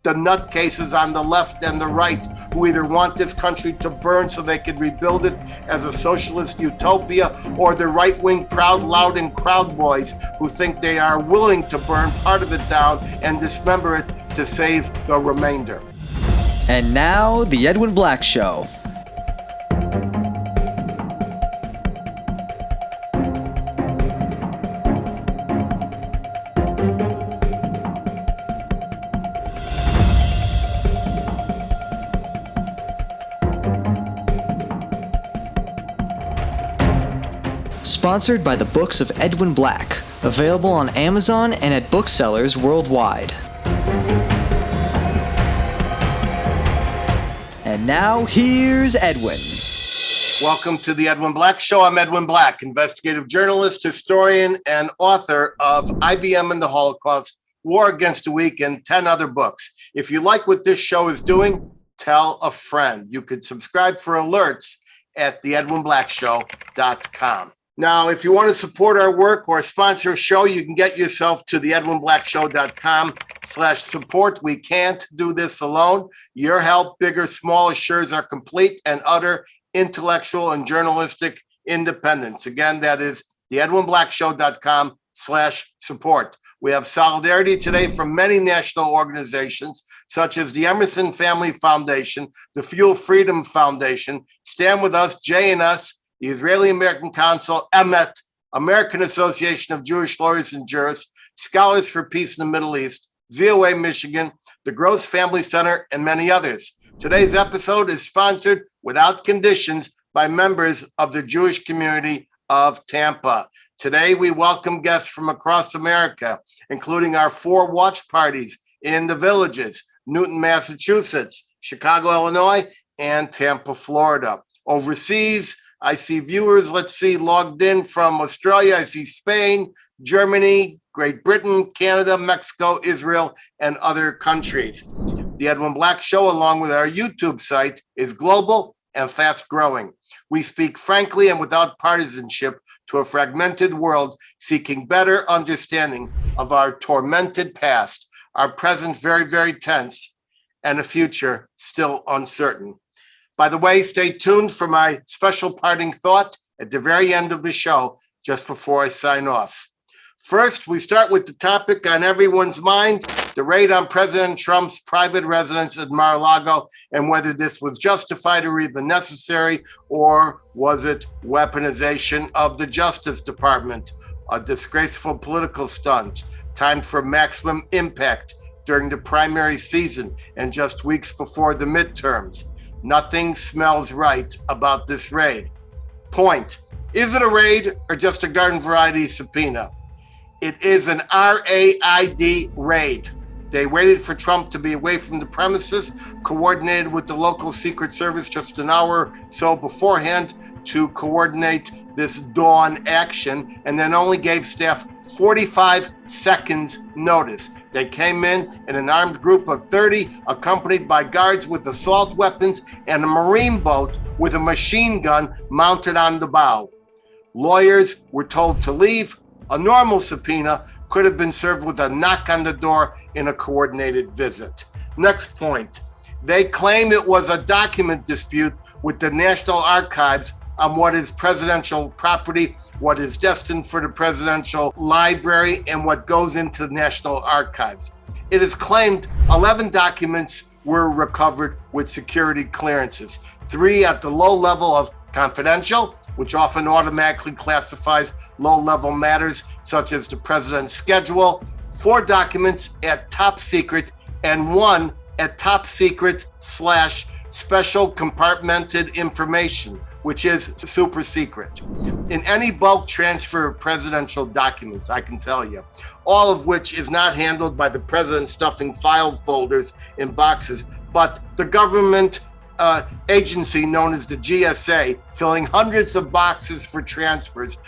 the nutcases on the left and the right who either want this country to burn so they can rebuild it as a socialist utopia, or the right-wing proud, loud, and crowd boys who think they are willing to burn part of it down and dismember it to save the remainder. And now, The Edwin Black Show. Sponsored by the books of Edwin Black, available on Amazon and at booksellers worldwide. And now, here's Edwin. Welcome to the Edwin Black Show. I'm Edwin Black, investigative journalist, historian, and author of IBM and the Holocaust, War Against the Weak, and 10 other books. If you like what this show is doing, tell a friend. You could subscribe for alerts at theedwinblackshow.com. Now, if you want to support our work or sponsor a show, you can get yourself to theedwinblackshow.com/support. We can't do this alone. Your help, big or small, assures our complete and utter intellectual and journalistic independence. Again, that is theedwinblackshow.com/support. We have solidarity today from many national organizations, such as the Emerson Family Foundation, the Fuel Freedom Foundation, Stand With Us, J&S, the Israeli American Council, EMET, American Association of Jewish Lawyers and Jurists, Scholars for Peace in the Middle East, ZOA Michigan, the Gross Family Center, and many others. Today's episode is sponsored without conditions by members of the Jewish community of Tampa. Today, we welcome guests from across America, including our 4 watch parties in the villages, Newton, Massachusetts, Chicago, Illinois, and Tampa, Florida. Overseas, I see viewers, logged in from Australia. I see Spain, Germany, Great Britain, Canada, Mexico, Israel, and other countries. The Edwin Black Show, along with our YouTube site, is global and fast growing. We speak frankly and without partisanship to a fragmented world seeking better understanding of our tormented past, our present very, very tense, and a future still uncertain. By the way, stay tuned for my special parting thought at the very end of the show, just before I sign off. First, we start with the topic on everyone's mind, the raid on President Trump's private residence at Mar-a-Lago, and whether this was justified or even necessary, or was it weaponization of the Justice Department, a disgraceful political stunt, timed for maximum impact during the primary season and just weeks before the midterms. Nothing smells right about this raid. Point: is it a raid or just a garden variety subpoena? It is an RAID raid. They waited for Trump to be away from the premises, coordinated with the local Secret Service just an hour or so beforehand to coordinate this dawn action, and then only gave staff 45 seconds notice. They came in an armed group of 30, accompanied by guards with assault weapons and a marine boat with a machine gun mounted on the bow. Lawyers were told to leave. A normal subpoena could have been served with a knock on the door in a coordinated visit. Next point. They claim it was a document dispute with the National Archives on what is presidential property, what is destined for the presidential library, and what goes into the National Archives. It is claimed 11 documents were recovered with security clearances, 3 at the low level of confidential, which often automatically classifies low-level matters such as the president's schedule, 4 documents at top secret, and 1 at top secret / special compartmented information, which is super secret. In any bulk transfer of presidential documents, I can tell you, all of which is not handled by the president stuffing file folders in boxes, but the government agency known as the GSA, filling hundreds of boxes for transfers,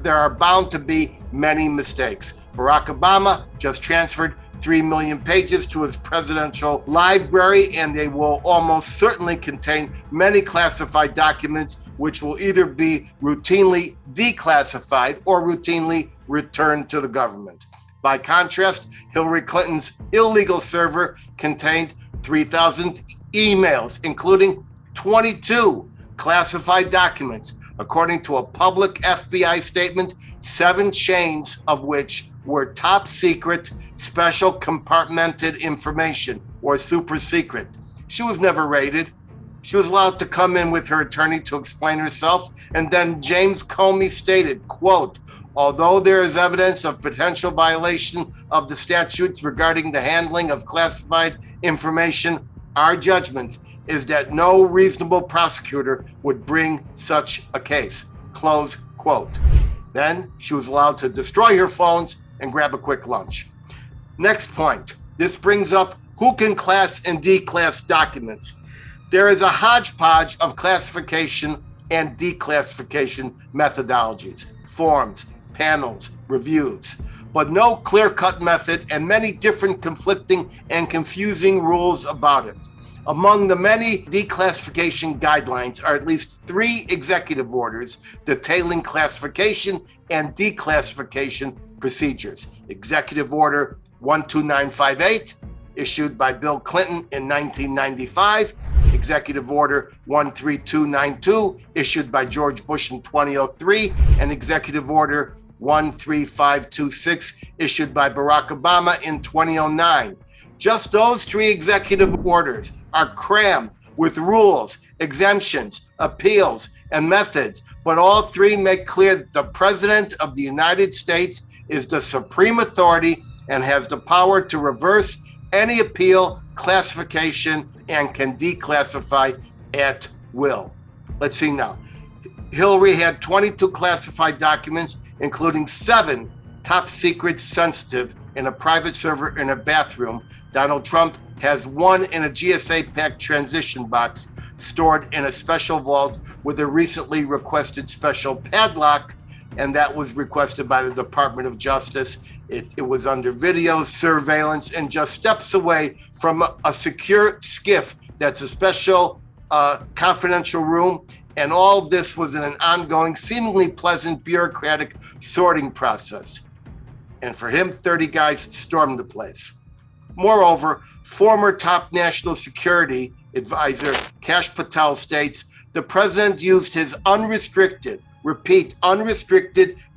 there are bound to be many mistakes. Barack Obama just transferred 3 million pages to his presidential library, and they will almost certainly contain many classified documents, which will either be routinely declassified or routinely returned to the government. By contrast, Hillary Clinton's illegal server contained 3,000 emails, including 22 classified documents, according to a public FBI statement, 7 chains of which were top secret, special compartmented information, or super secret. She was never raided. She was allowed to come in with her attorney to explain herself, and then James Comey stated, quote, "Although there is evidence of potential violation of the statutes regarding the handling of classified information, our judgment is that no reasonable prosecutor would bring such a case," close quote. Then she was allowed to destroy her phones and grab a quick lunch. Next point. This brings up who can class and declass documents. There is a hodgepodge of classification and declassification methodologies, forms, panels, reviews, but no clear-cut method and many different conflicting and confusing rules about it. Among the many declassification guidelines are at least 3 executive orders detailing classification and declassification procedures. Executive Order 12958, issued by Bill Clinton in 1995, Executive Order 13292, issued by George Bush in 2003, and Executive Order 13526, issued by Barack Obama in 2009. Just those 3 executive orders are crammed with rules, exemptions, appeals, and methods, but all 3 make clear that the President of the United States is the supreme authority and has the power to reverse any appeal, classification, and can declassify at will. Let's see now. Hillary had 22 classified documents, including 7 top secret sensitive in a private server in a bathroom. Donald Trump has 1 in a GSA-packed transition box stored in a special vault with a recently requested special padlock, and that was requested by the Department of Justice. It was under video surveillance and just steps away from a secure SCIF. That's a special confidential room. And all of this was in an ongoing, seemingly pleasant bureaucratic sorting process. And for him, 30 guys stormed the place. Moreover, former top national security advisor Kash Patel states, the president used his unrestricted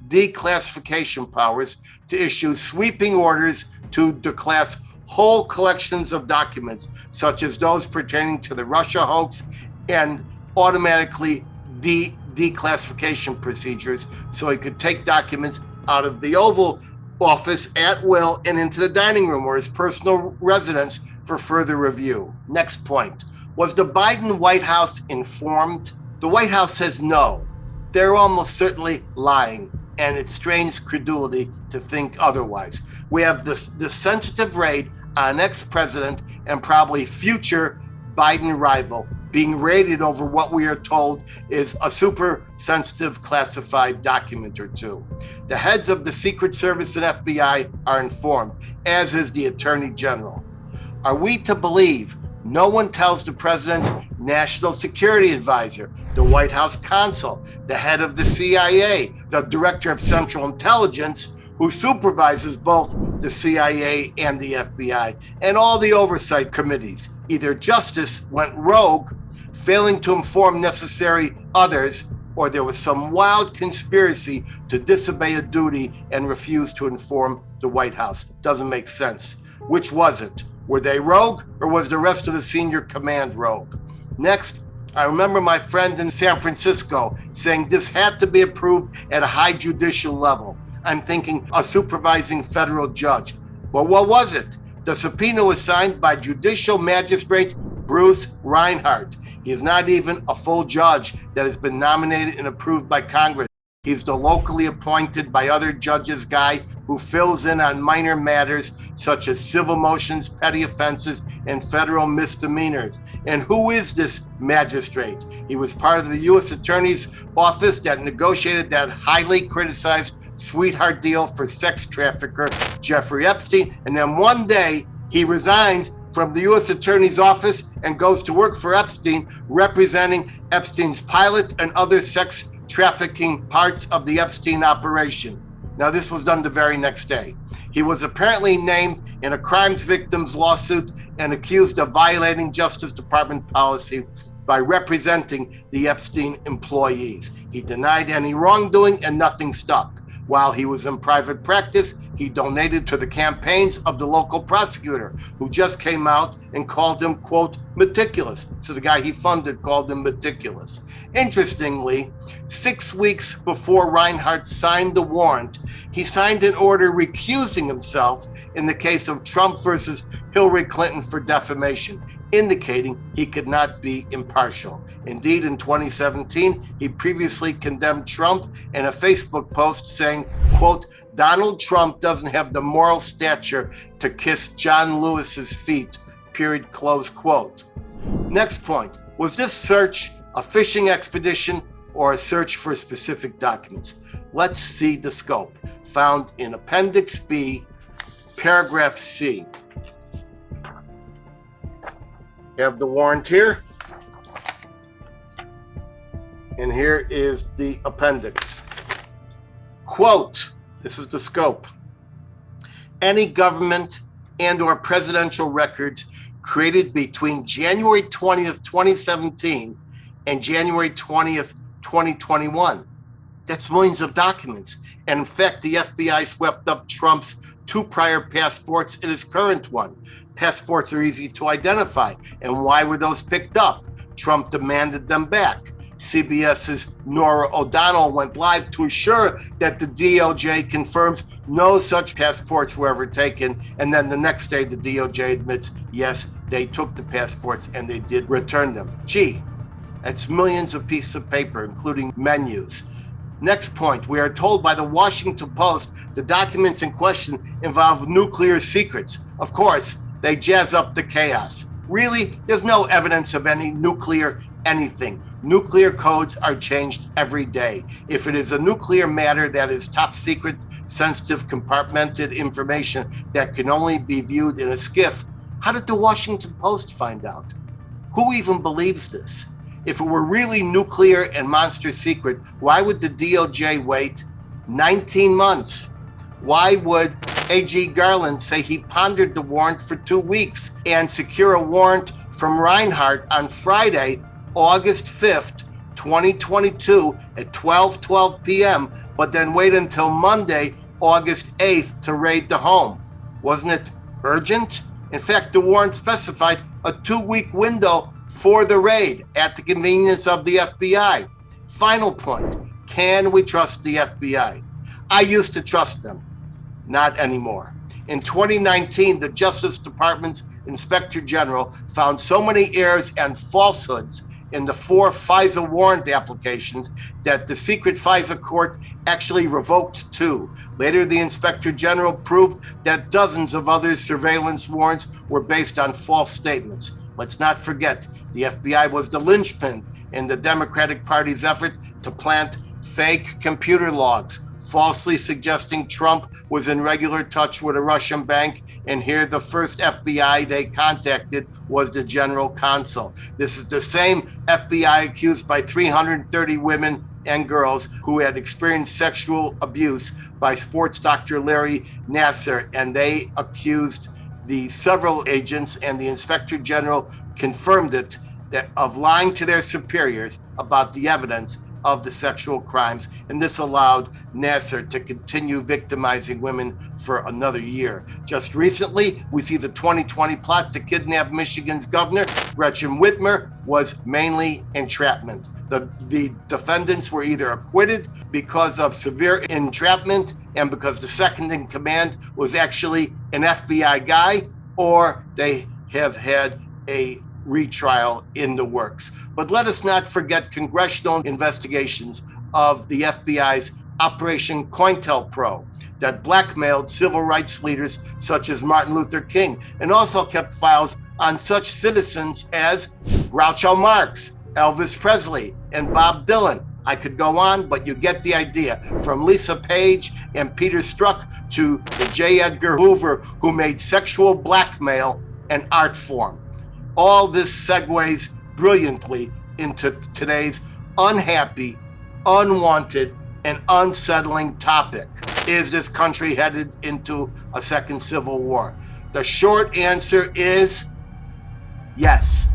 declassification powers to issue sweeping orders to declass whole collections of documents, such as those pertaining to the Russia hoax, and automatically declassification procedures, so he could take documents out of the Oval Office at will and into the dining room or his personal residence for further review. Next point. Was the Biden White House informed? The White House says no. They're almost certainly lying, and it strains credulity to think otherwise. We have the sensitive raid on ex-president and probably future Biden rival being raided over what we are told is a super sensitive classified document or 2. The heads of the Secret Service and FBI are informed, as is the Attorney General. Are we to believe no one tells the president's national security advisor, the White House counsel, the head of the CIA, the director of Central Intelligence, who supervises both the CIA and the FBI, and all the oversight committees? Either justice went rogue, failing to inform necessary others, or there was some wild conspiracy to disobey a duty and refuse to inform the White House. Doesn't make sense. Which was it? Were they rogue, or was the rest of the senior command rogue? Next, I remember my friend in San Francisco saying this had to be approved at a high judicial level. I'm thinking a supervising federal judge. Well, what was it? The subpoena was signed by Judicial Magistrate Bruce Reinhardt. He is not even a full judge that has been nominated and approved by Congress. He's the locally appointed by other judges guy who fills in on minor matters such as civil motions, petty offenses, and federal misdemeanors. And who is this magistrate? He was part of the U.S. Attorney's Office that negotiated that highly criticized sweetheart deal for sex trafficker Jeffrey Epstein. And then one day he resigns from the U.S. Attorney's Office and goes to work for Epstein, representing Epstein's pilot and other sex trafficking parts of the Epstein operation. Now, this was done the very next day. He was apparently named in a crimes victims lawsuit and accused of violating Justice Department policy by representing the Epstein employees. He denied any wrongdoing and nothing stuck. While he was in private practice, he donated to the campaigns of the local prosecutor, who just came out and called him, quote, meticulous. So the guy he funded called him meticulous. Interestingly, 6 weeks before Reinhart signed the warrant, he signed an order recusing himself in the case of Trump versus Hillary Clinton for defamation, indicating he could not be impartial. Indeed, in 2017, he previously condemned Trump in a Facebook post saying, quote, Donald Trump doesn't have the moral stature to kiss John Lewis's feet, period, close quote. Next point, was this search a fishing expedition or a search for specific documents? Let's see the scope found in Appendix B, Paragraph C. Have the warrant here. And here is the appendix. Quote, this is the scope. Any government and or presidential records created between January 20th, 2017 and January 20th, 2021. That's millions of documents. And in fact, the FBI swept up Trump's 2 prior passports and his current one. Passports are easy to identify. And why were those picked up? Trump demanded them back. CBS's Norah O'Donnell went live to assure that the DOJ confirms no such passports were ever taken. And then the next day, the DOJ admits, yes, they took the passports and they did return them. Gee, that's millions of pieces of paper, including menus. Next point, we are told by the Washington Post the documents in question involve nuclear secrets. Of course, they jazz up the chaos. Really, there's no evidence of any nuclear anything. Nuclear codes are changed every day. If it is a nuclear matter that is top secret, sensitive, compartmented information that can only be viewed in a SCIF, how did the Washington Post find out? Who even believes this? If it were really nuclear and monster secret, why would the DOJ wait 19 months? Why would AG Garland say he pondered the warrant for 2 weeks and secure a warrant from Reinhart on Friday, August 5th, 2022 at 12:12 p.m., but then wait until Monday, August 8th to raid the home? Wasn't it urgent? In fact, the warrant specified a 2-week window for the raid at the convenience of the FBI. Final point, can we trust the FBI? I used to trust them, not anymore. In 2019, the Justice Department's Inspector General found so many errors and falsehoods in the 4 FISA warrant applications that the secret FISA court actually revoked 2. Later, the Inspector General proved that dozens of other surveillance warrants were based on false statements. Let's not forget, the FBI was the linchpin in the Democratic Party's effort to plant fake computer logs, falsely suggesting Trump was in regular touch with a Russian bank, and here the first FBI they contacted was the general counsel. This is the same FBI accused by 330 women and girls who had experienced sexual abuse by sports doctor Larry Nassar, and they accused the several agents, and the Inspector General confirmed it, that of lying to their superiors about the evidence of the sexual crimes, and this allowed Nassar to continue victimizing women for another year. Just recently, we see the 2020 plot to kidnap Michigan's governor, Gretchen Whitmer, was mainly entrapment. The defendants were either acquitted because of severe entrapment and because the second in command was actually an FBI guy, or they have had a retrial in the works. But let us not forget congressional investigations of the FBI's Operation COINTELPRO that blackmailed civil rights leaders such as Martin Luther King, and also kept files on such citizens as Groucho Marx, Elvis Presley, and Bob Dylan. I could go on, but you get the idea. From Lisa Page and Peter Strzok to the J. Edgar Hoover, who made sexual blackmail an art form. All this segues brilliantly into today's unhappy, unwanted, and unsettling topic. Is this country headed into a second civil war? The short answer is yes.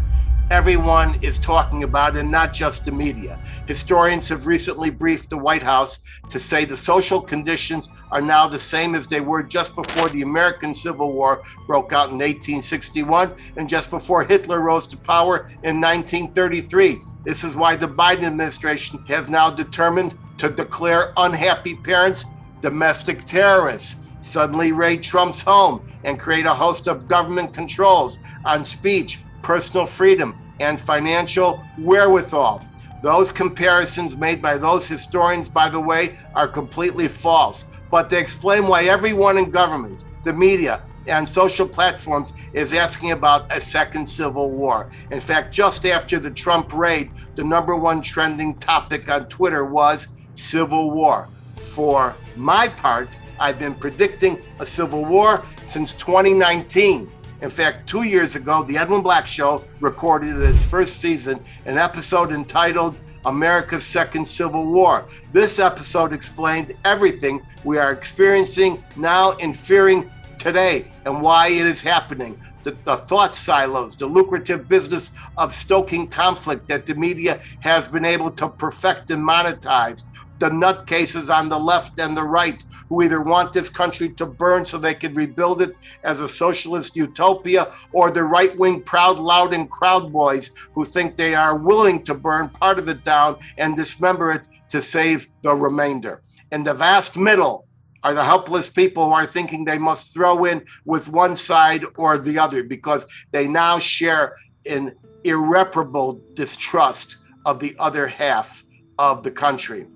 Everyone is talking about it, and not just the media. Historians have recently briefed the White House to say the social conditions are now the same as they were just before the American Civil War broke out in 1861 and just before Hitler rose to power in 1933. This is why the Biden administration has now determined to declare unhappy parents domestic terrorists, suddenly raid Trump's home, and create a host of government controls on speech, personal freedom, and financial wherewithal. Those comparisons made by those historians, by the way, are completely false, but they explain why everyone in government, the media, and social platforms is asking about a second civil war. In fact, just after the Trump raid, the #1 trending topic on Twitter was civil war. For my part, I've been predicting a civil war since 2019. In fact, 2 years ago, the Edwin Black Show recorded in its first season an episode entitled America's Second Civil War. This episode explained everything we are experiencing now and fearing today and why it is happening. The thought silos, the lucrative business of stoking conflict that the media has been able to perfect and monetize, the nutcases on the left and the right who either want this country to burn so they can rebuild it as a socialist utopia, or the right-wing proud, loud, and crowd boys who think they are willing to burn part of it down and dismember it to save the remainder. In the vast middle are the helpless people who are thinking they must throw in with one side or the other because they now share an irreparable distrust of the other half of the country.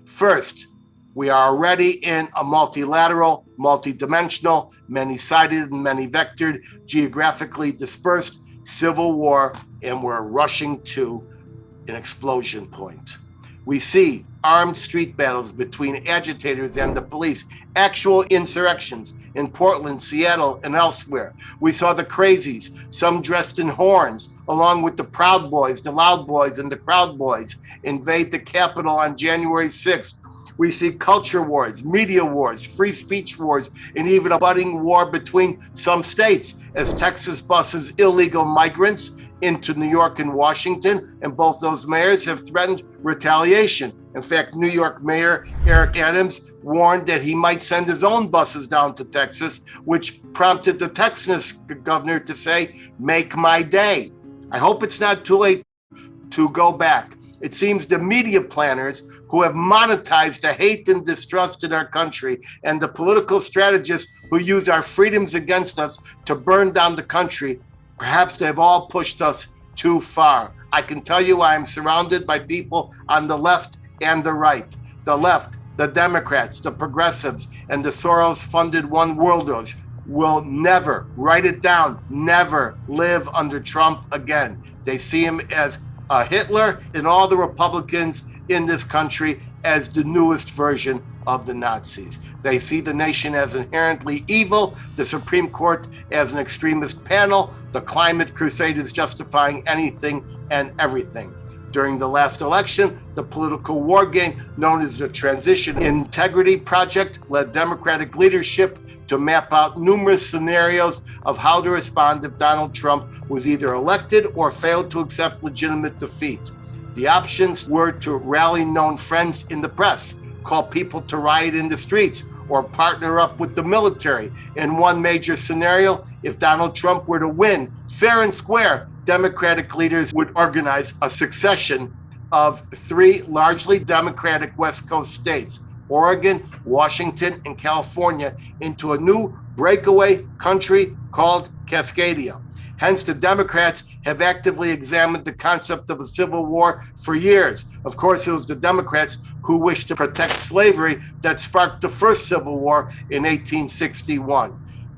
First, we are already in a multilateral, multidimensional, many-sided and many-vectored, geographically dispersed civil war, and we're rushing to an explosion point. We see armed street battles between agitators and the police, actual insurrections in Portland, Seattle, and elsewhere. We saw the crazies, some dressed in horns, along with the Proud Boys, the Loud Boys, and the Crowd Boys, invade the Capitol on January 6th. We see culture wars, media wars, free speech wars, and even a budding war between some states as Texas buses illegal migrants into New York and Washington, and both those mayors have threatened retaliation. In fact, New York Mayor Eric Adams warned that he might send his own buses down to Texas, which prompted the Texas governor to say, "Make my day." I hope it's not too late to go back. It seems the media planners who have monetized the hate and distrust in our country, and the political strategists who use our freedoms against us to burn down the country, perhaps they've all pushed us too far. I can tell you I am surrounded by people on the left and the right. The left, the Democrats, the progressives, and the Soros-funded one worlders will never, write it down, never live under Trump again. They see him as a Hitler, and all the Republicans in this country as the newest version of the Nazis. They see the nation as inherently evil, the Supreme Court as an extremist panel, the climate crusade is justifying anything and everything. During the last election, the political war game known as the Transition Integrity Project led Democratic leadership to map out numerous scenarios of how to respond if Donald Trump was either elected or failed to accept legitimate defeat. The options were to rally known friends in the press, call people to riot in the streets, or partner up with the military. In one major scenario, if Donald Trump were to win fair and square, Democratic leaders would organize a succession of 3 largely Democratic West Coast states, Oregon, Washington, and California, into a new breakaway country called Cascadia. Hence, the Democrats have actively examined the concept of a civil war for years. Of course, it was the Democrats who wished to protect slavery that sparked the first Civil War in 1861.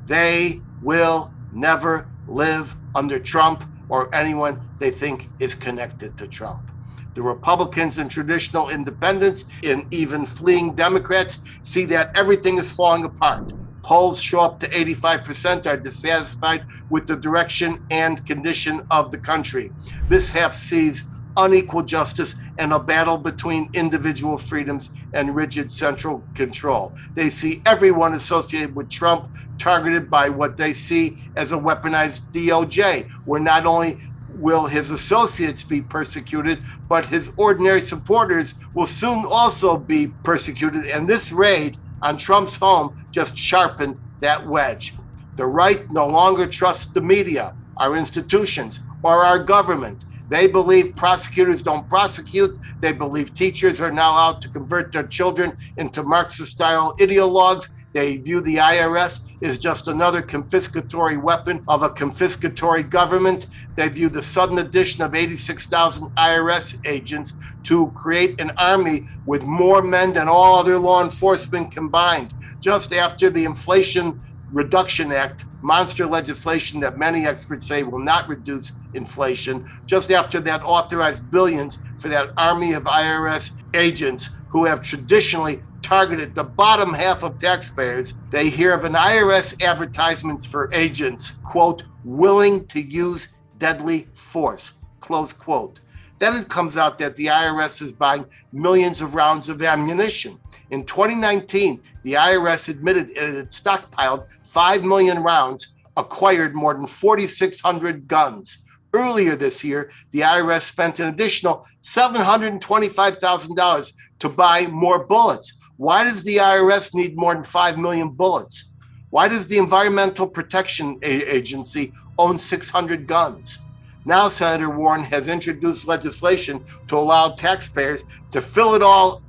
They will never live under Trump or anyone they think is connected to Trump. The Republicans and traditional independents and even fleeing Democrats see that everything is falling apart. Polls show up to 85% are dissatisfied with the direction and condition of the country. This perhaps sees unequal justice and a battle between individual freedoms and rigid central control. They see everyone associated with Trump targeted by what they see as a weaponized DOJ, where not only will his associates be persecuted, but his ordinary supporters will soon also be persecuted. And this raid on Trump's home just sharpened that wedge. The right no longer trusts the media, our institutions, or our government. They believe prosecutors don't prosecute. They believe teachers are now out to convert their children into Marxist-style ideologues. They view the IRS as just another confiscatory weapon of a confiscatory government. They view the sudden addition of 86,000 IRS agents to create an army with more men than all other law enforcement combined. Just after the Inflation Reduction Act, monster legislation that many experts say will not reduce inflation, just after that authorized billions for that army of IRS agents who have traditionally targeted the bottom half of taxpayers, they hear of an IRS advertisements for agents, quote, willing to use deadly force, close quote. Then it comes out that the IRS is buying millions of rounds of ammunition. In 2019, the IRS admitted it had stockpiled 5 million rounds, acquired more than 4,600 guns. Earlier this year, the IRS spent an additional $725,000 to buy more bullets. Why does the IRS need more than 5 million bullets? Why does the Environmental Protection Agency own 600 guns? Now, Senator Warren has introduced legislation to allow taxpayers to fill it all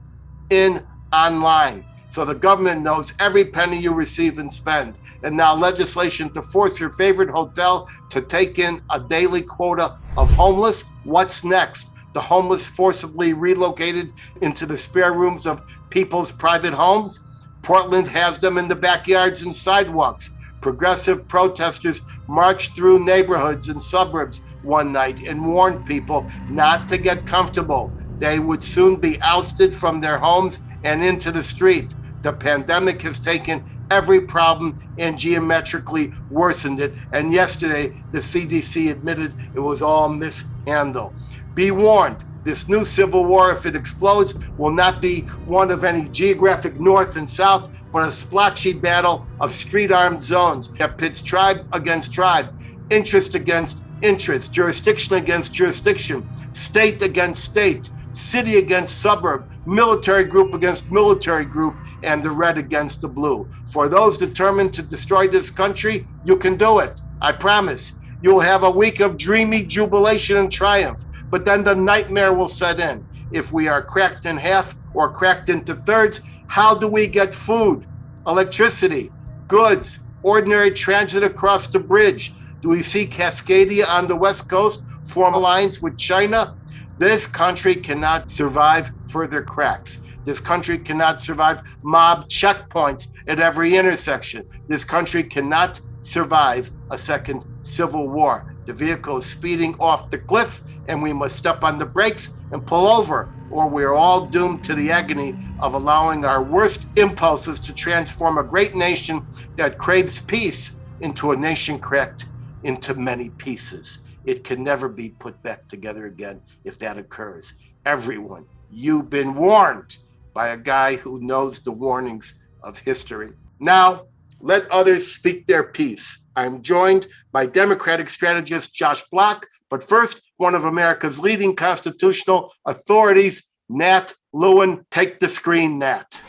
in online, so the government knows every penny you receive and spend. And now legislation to force your favorite hotel to take in a daily quota of homeless. What's next? The homeless forcibly relocated into the spare rooms of people's private homes? Portland has them in the backyards and sidewalks. Progressive protesters marched through neighborhoods and suburbs one night and warned people not to get comfortable. They would soon be ousted from their homes and into the street. The pandemic has taken every problem and geometrically worsened it. And yesterday, the CDC admitted it was all mishandled. Be warned, this new civil war, if it explodes, will not be one of any geographic north and south, but a splotchy battle of street-armed zones that pits tribe against tribe, interest against interest, jurisdiction against jurisdiction, state against state, city against suburb, military group against military group, and the red against the blue. For those determined to destroy this country, you can do it. I promise. You'll have a week of dreamy jubilation and triumph, but then the nightmare will set in. If we are cracked in half or cracked into thirds, how do we get food, electricity, goods, ordinary transit across the bridge? Do we see Cascadia on the West Coast form alliance with China? This country cannot survive further cracks. This country cannot survive mob checkpoints at every intersection. This country cannot survive a second civil war. The vehicle is speeding off the cliff, and we must step on the brakes and pull over, or we're all doomed to the agony of allowing our worst impulses to transform a great nation that craves peace into a nation cracked into many pieces. It can never be put back together again if that occurs. Everyone, you've been warned by a guy who knows the warnings of history. Now, let others speak their piece. I'm joined by Democratic strategist Josh Block, but first, one of America's leading constitutional authorities, Nat Lewin. Take the screen, Nat.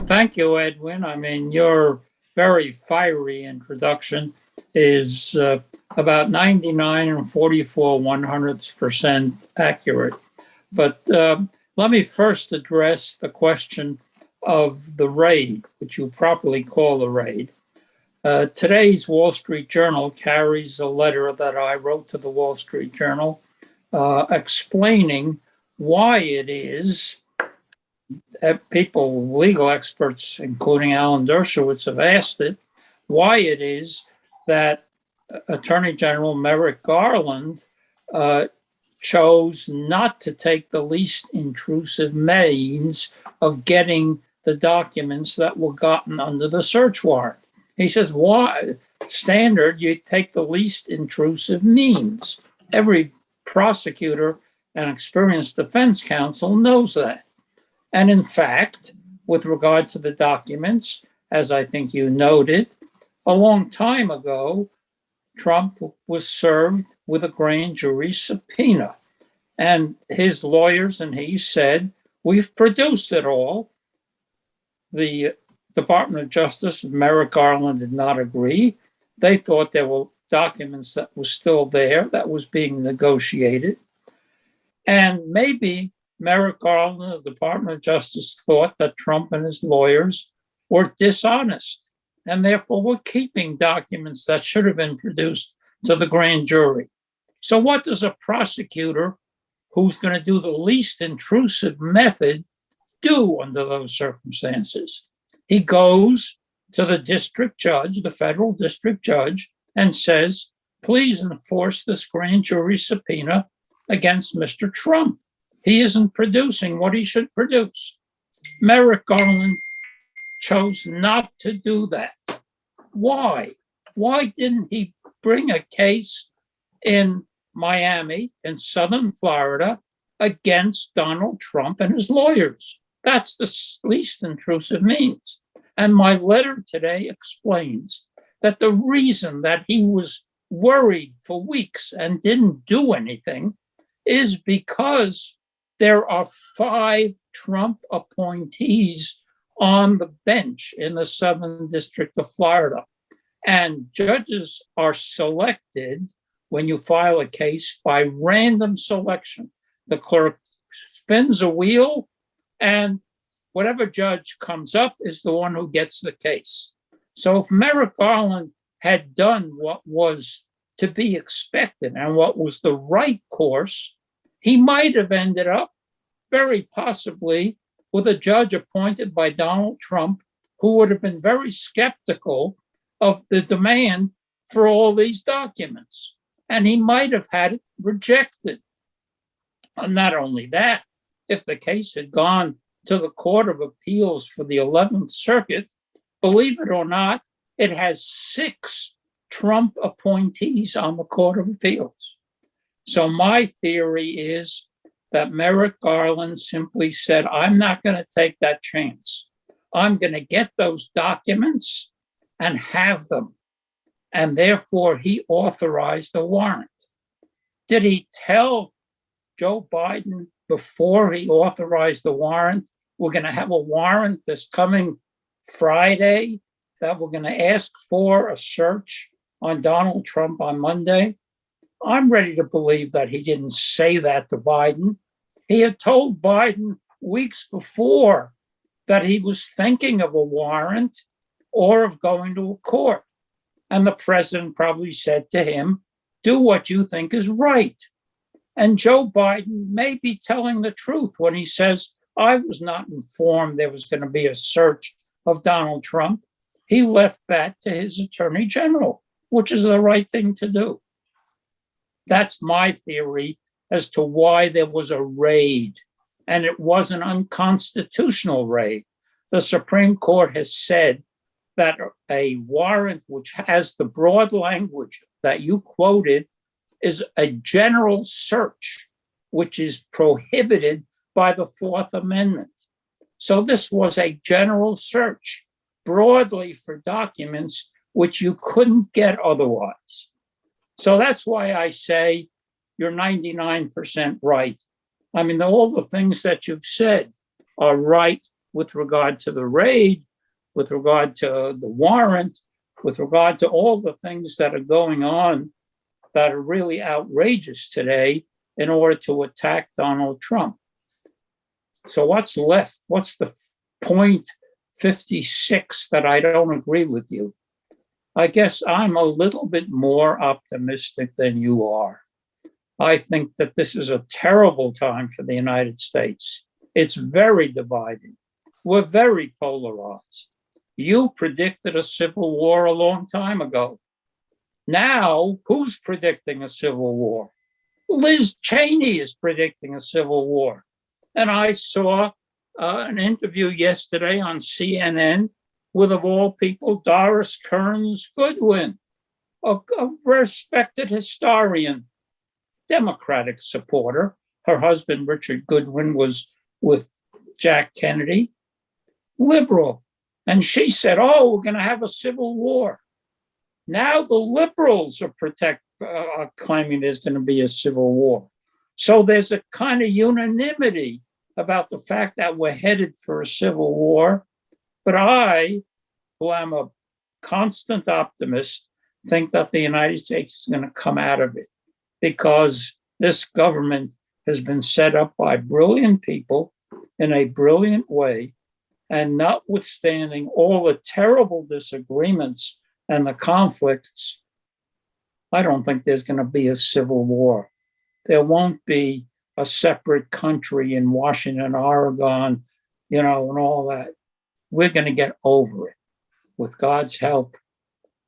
Thank you, Edwin. I mean, your very fiery introduction is about 99 and 44/100% accurate. But let me first address the question of the raid, which you properly call the raid. Today's Wall Street Journal carries a letter that I wrote to the Wall Street Journal explaining why it is people, legal experts, including Alan Dershowitz, have asked it, why it is that Attorney General Merrick Garland chose not to take the least intrusive means of getting the documents that were gotten under the search warrant. He says, why? Standard, you take the least intrusive means. Every prosecutor an experienced defense counsel knows that. And in fact, with regard to the documents, as I think you noted, a long time ago, Trump was served with a grand jury subpoena. And his lawyers and he said, we've produced it all. The Department of Justice, Merrick Garland, did not agree. They thought there were documents that were still there that was being negotiated. And maybe Merrick Garland of the Department of Justice thought that Trump and his lawyers were dishonest and therefore were keeping documents that should have been produced to the grand jury. So what does a prosecutor who's going to do the least intrusive method do under those circumstances? He goes to the district judge, the federal district judge, and says, please enforce this grand jury subpoena against Mr. Trump. He isn't producing what he should produce. Merrick Garland chose not to do that. Why? Why didn't he bring a case in Miami, in southern Florida, against Donald Trump and his lawyers? That's the least intrusive means. And my letter today explains that the reason that he was worried for weeks and didn't do anything is because there are 5 Trump appointees on the bench in the Southern District of Florida. And judges are selected when you file a case by random selection. The clerk spins a wheel and whatever judge comes up is the one who gets the case. So if Merrick Garland had done what was to be expected and what was the right course, he might have ended up very possibly with a judge appointed by Donald Trump who would have been very skeptical of the demand for all these documents. And he might have had it rejected. And not only that, if the case had gone to the Court of Appeals for the 11th Circuit, believe it or not, it has 6 Trump appointees on the Court of Appeals. So my theory is that Merrick Garland simply said, I'm not going to take that chance. I'm going to get those documents and have them. And therefore, he authorized a warrant. Did he tell Joe Biden before he authorized the warrant, we're going to have a warrant this coming Friday that we're going to ask for a search on Donald Trump on Monday? I'm ready to believe that he didn't say that to Biden. He had told Biden weeks before that he was thinking of a warrant or of going to a court. And the president probably said to him, do what you think is right. And Joe Biden may be telling the truth when he says, I was not informed there was going to be a search of Donald Trump. He left that to his attorney general, which is the right thing to do. That's my theory as to why there was a raid. And it was an unconstitutional raid. The Supreme Court has said that a warrant which has the broad language that you quoted is a general search, which is prohibited by the Fourth Amendment. So this was a general search broadly for documents which you couldn't get otherwise. So that's why I say you're 99% right. I mean, all the things that you've said are right with regard to the raid, with regard to the warrant, with regard to all the things that are going on that are really outrageous today in order to attack Donald Trump. So what's left? What's the point 56 that I don't agree with you? I guess I'm a little bit more optimistic than you are. I think that this is a terrible time for the United States. It's very divided. We're very polarized. You predicted a civil war a long time ago. Now, who's predicting a civil war? Liz Cheney is predicting a civil war. And I saw an interview yesterday on CNN with, of all people, Doris Kearns Goodwin, a respected historian, Democratic supporter, her husband, Richard Goodwin, was with Jack Kennedy, liberal. And she said, oh, we're going to have a civil war. Now the liberals are claiming there's going to be a civil war. So there's a kind of unanimity about the fact that we're headed for a civil war. But I, who am a constant optimist, think that the United States is going to come out of it because this government has been set up by brilliant people in a brilliant way. And notwithstanding all the terrible disagreements and the conflicts, I don't think there's going to be a civil war. There won't be a separate country in Washington, Oregon, and all that. We're going to get over it. With God's help,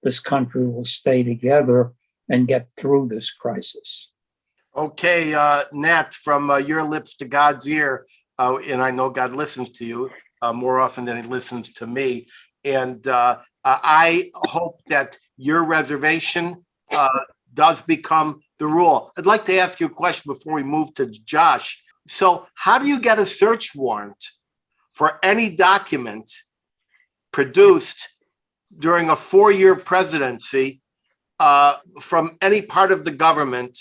this country will stay together and get through this crisis. Okay, Nat, from your lips to God's ear, and I know God listens to you more often than he listens to me. And I hope that your reservation does become the rule. I'd like to ask you a question before we move to Josh. So how do you get a search warrant for any document produced during a 4-year presidency from any part of the government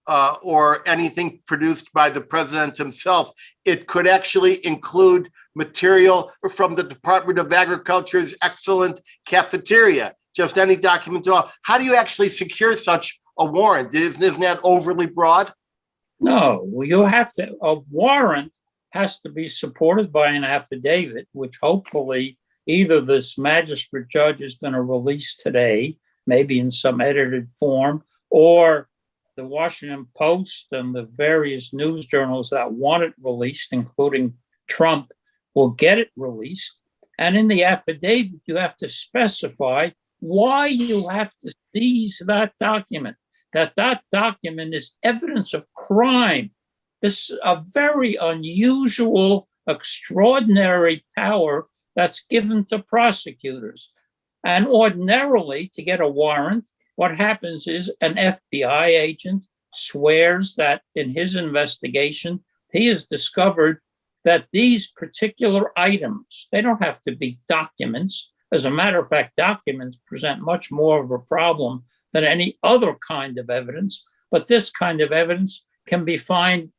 or anything produced by the president himself? It could actually include material from the Department of Agriculture's excellent cafeteria, just any document at all. How do you actually secure such a warrant? Isn't that overly broad? No, you have to. A warrant has to be supported by an affidavit, which hopefully either this magistrate judge is going to release today, maybe in some edited form, or the Washington Post and the various news journals that want it released, including Trump, will get it released. And in the affidavit, you have to specify why you have to seize that document, that document is evidence of crime. This is a very unusual, extraordinary power that's given to prosecutors. And ordinarily, to get a warrant, what happens is an FBI agent swears that in his investigation, he has discovered that these particular items, they don't have to be documents. As a matter of fact, documents present much more of a problem than any other kind of evidence. But this kind of evidence can be found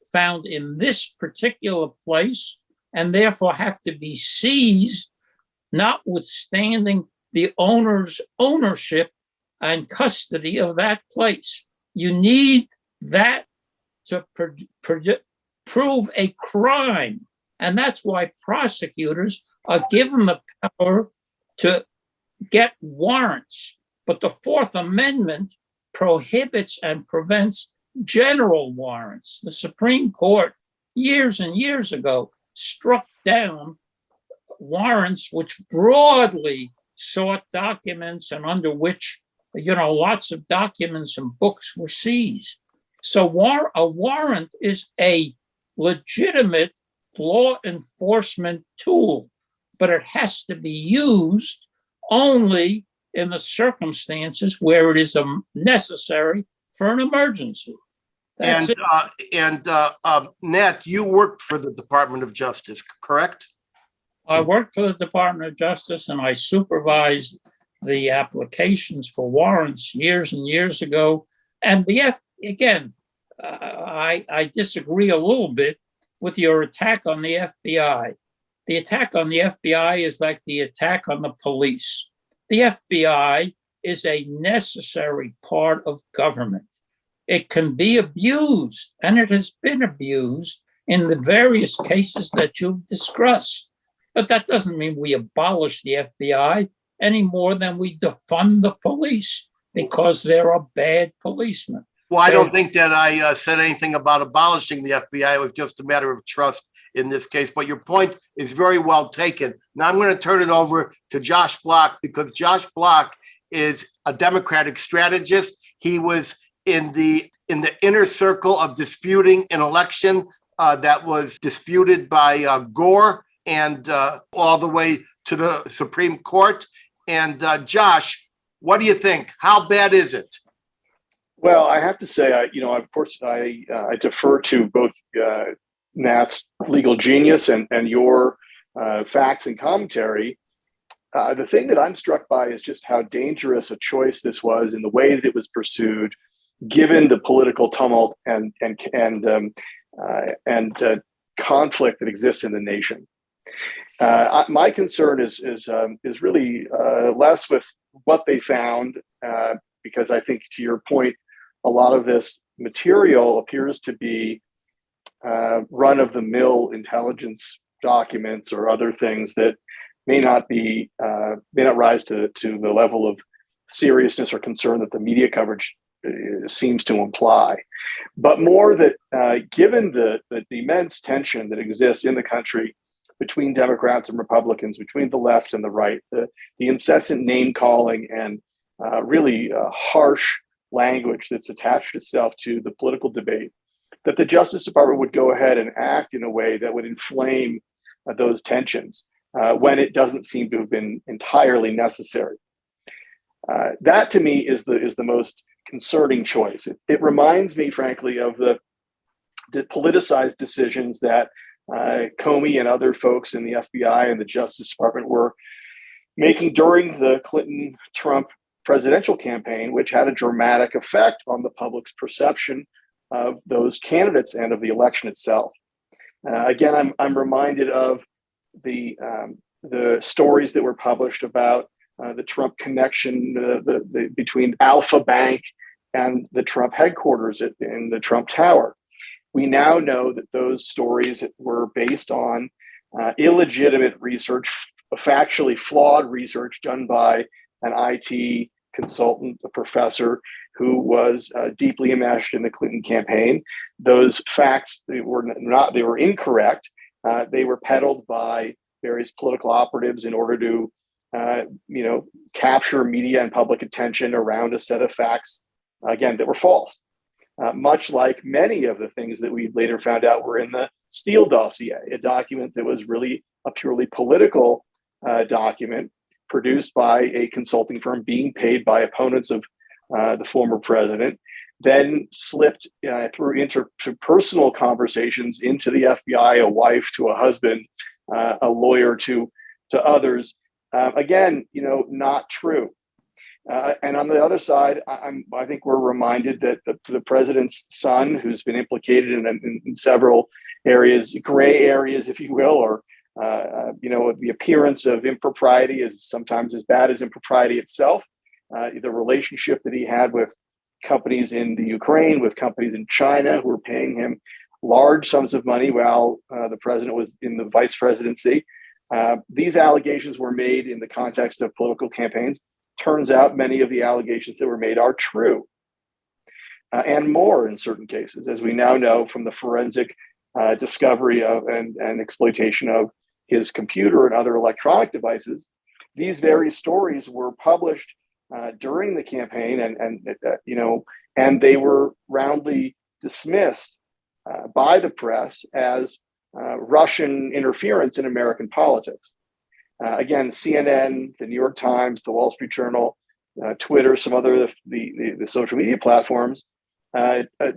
in this particular place and therefore have to be seized, notwithstanding the owner's ownership and custody of that place. You need that to prove a crime. And that's why prosecutors are given the power to get warrants. But the Fourth Amendment prohibits and prevents general warrants. The Supreme Court, years and years ago, struck down warrants which broadly sought documents and under which lots of documents and books were seized. So a warrant is a legitimate law enforcement tool, but it has to be used only in the circumstances where it is necessary for an emergency. That's and Nat, you worked for the Department of Justice, correct? I worked for the Department of Justice and I supervised the applications for warrants years and years ago. And I disagree a little bit with your attack on the FBI. The attack on the FBI is like the attack on the police. The FBI is a necessary part of government. It can be abused, and it has been abused in the various cases that you've discussed. But that doesn't mean we abolish the FBI any more than we defund the police because there are bad policemen. Well, I don't think that I said anything about abolishing the FBI. It was just a matter of trust in this case. But your point is very well taken. Now I'm going to turn it over to Josh Block because Josh Block is a Democratic strategist. He was in the inner circle of disputing an election that was disputed by Gore and all the way to the Supreme Court. And Josh, what do you think? How bad is it? Well, I have to say, of course, I defer to both Nat's legal genius and your facts and commentary. The thing that I'm struck by is just how dangerous a choice this was in the way that it was pursued, given the political tumult and conflict that exists in the nation. My concern is really less with what they found, because I think, to your point, a lot of this material appears to be run-of-the-mill intelligence documents or other things that may not rise to the level of seriousness or concern that the media coverage seems to imply, but more that given the immense tension that exists in the country between Democrats and Republicans, between the left and the right, the incessant name calling and really harsh language that's attached itself to the political debate, that the Justice Department would go ahead and act in a way that would inflame those tensions when it doesn't seem to have been entirely necessary. That to me is the most concerning choice. It reminds me, frankly, of the politicized decisions that Comey and other folks in the FBI and the Justice Department were making during the Clinton-Trump presidential campaign, which had a dramatic effect on the public's perception of those candidates and of the election itself. Again, I'm reminded of the stories that were published about the Trump connection between Alpha Bank and the Trump headquarters in the Trump Tower. We now know that those stories were based on illegitimate research, factually flawed research done by an IT consultant, a professor who was deeply enmeshed in the Clinton campaign. Those facts, they were incorrect. They were peddled by various political operatives in order to capture media and public attention around a set of facts, again, that were false. Much like many of the things that we later found out were in the Steele dossier, a document that was really a purely political document produced by a consulting firm being paid by opponents of the former president, then slipped through interpersonal conversations into the FBI, a wife to a husband, a lawyer to others. Again, not true. And on the other side, I think we're reminded that the president's son, who's been implicated in several areas, gray areas, if you will, or the appearance of impropriety is sometimes as bad as impropriety itself. The relationship that he had with companies in the Ukraine, with companies in China who were paying him large sums of money while the president was in the vice presidency. These allegations were made in the context of political campaigns. Turns out many of the allegations that were made are true, and more in certain cases, as we now know from the forensic discovery of and exploitation of his computer and other electronic devices. These very stories were published during the campaign, and they were roundly dismissed by the press as Russian interference in American politics. Again, CNN, the New York Times, the Wall Street Journal, Twitter, some other the social media platforms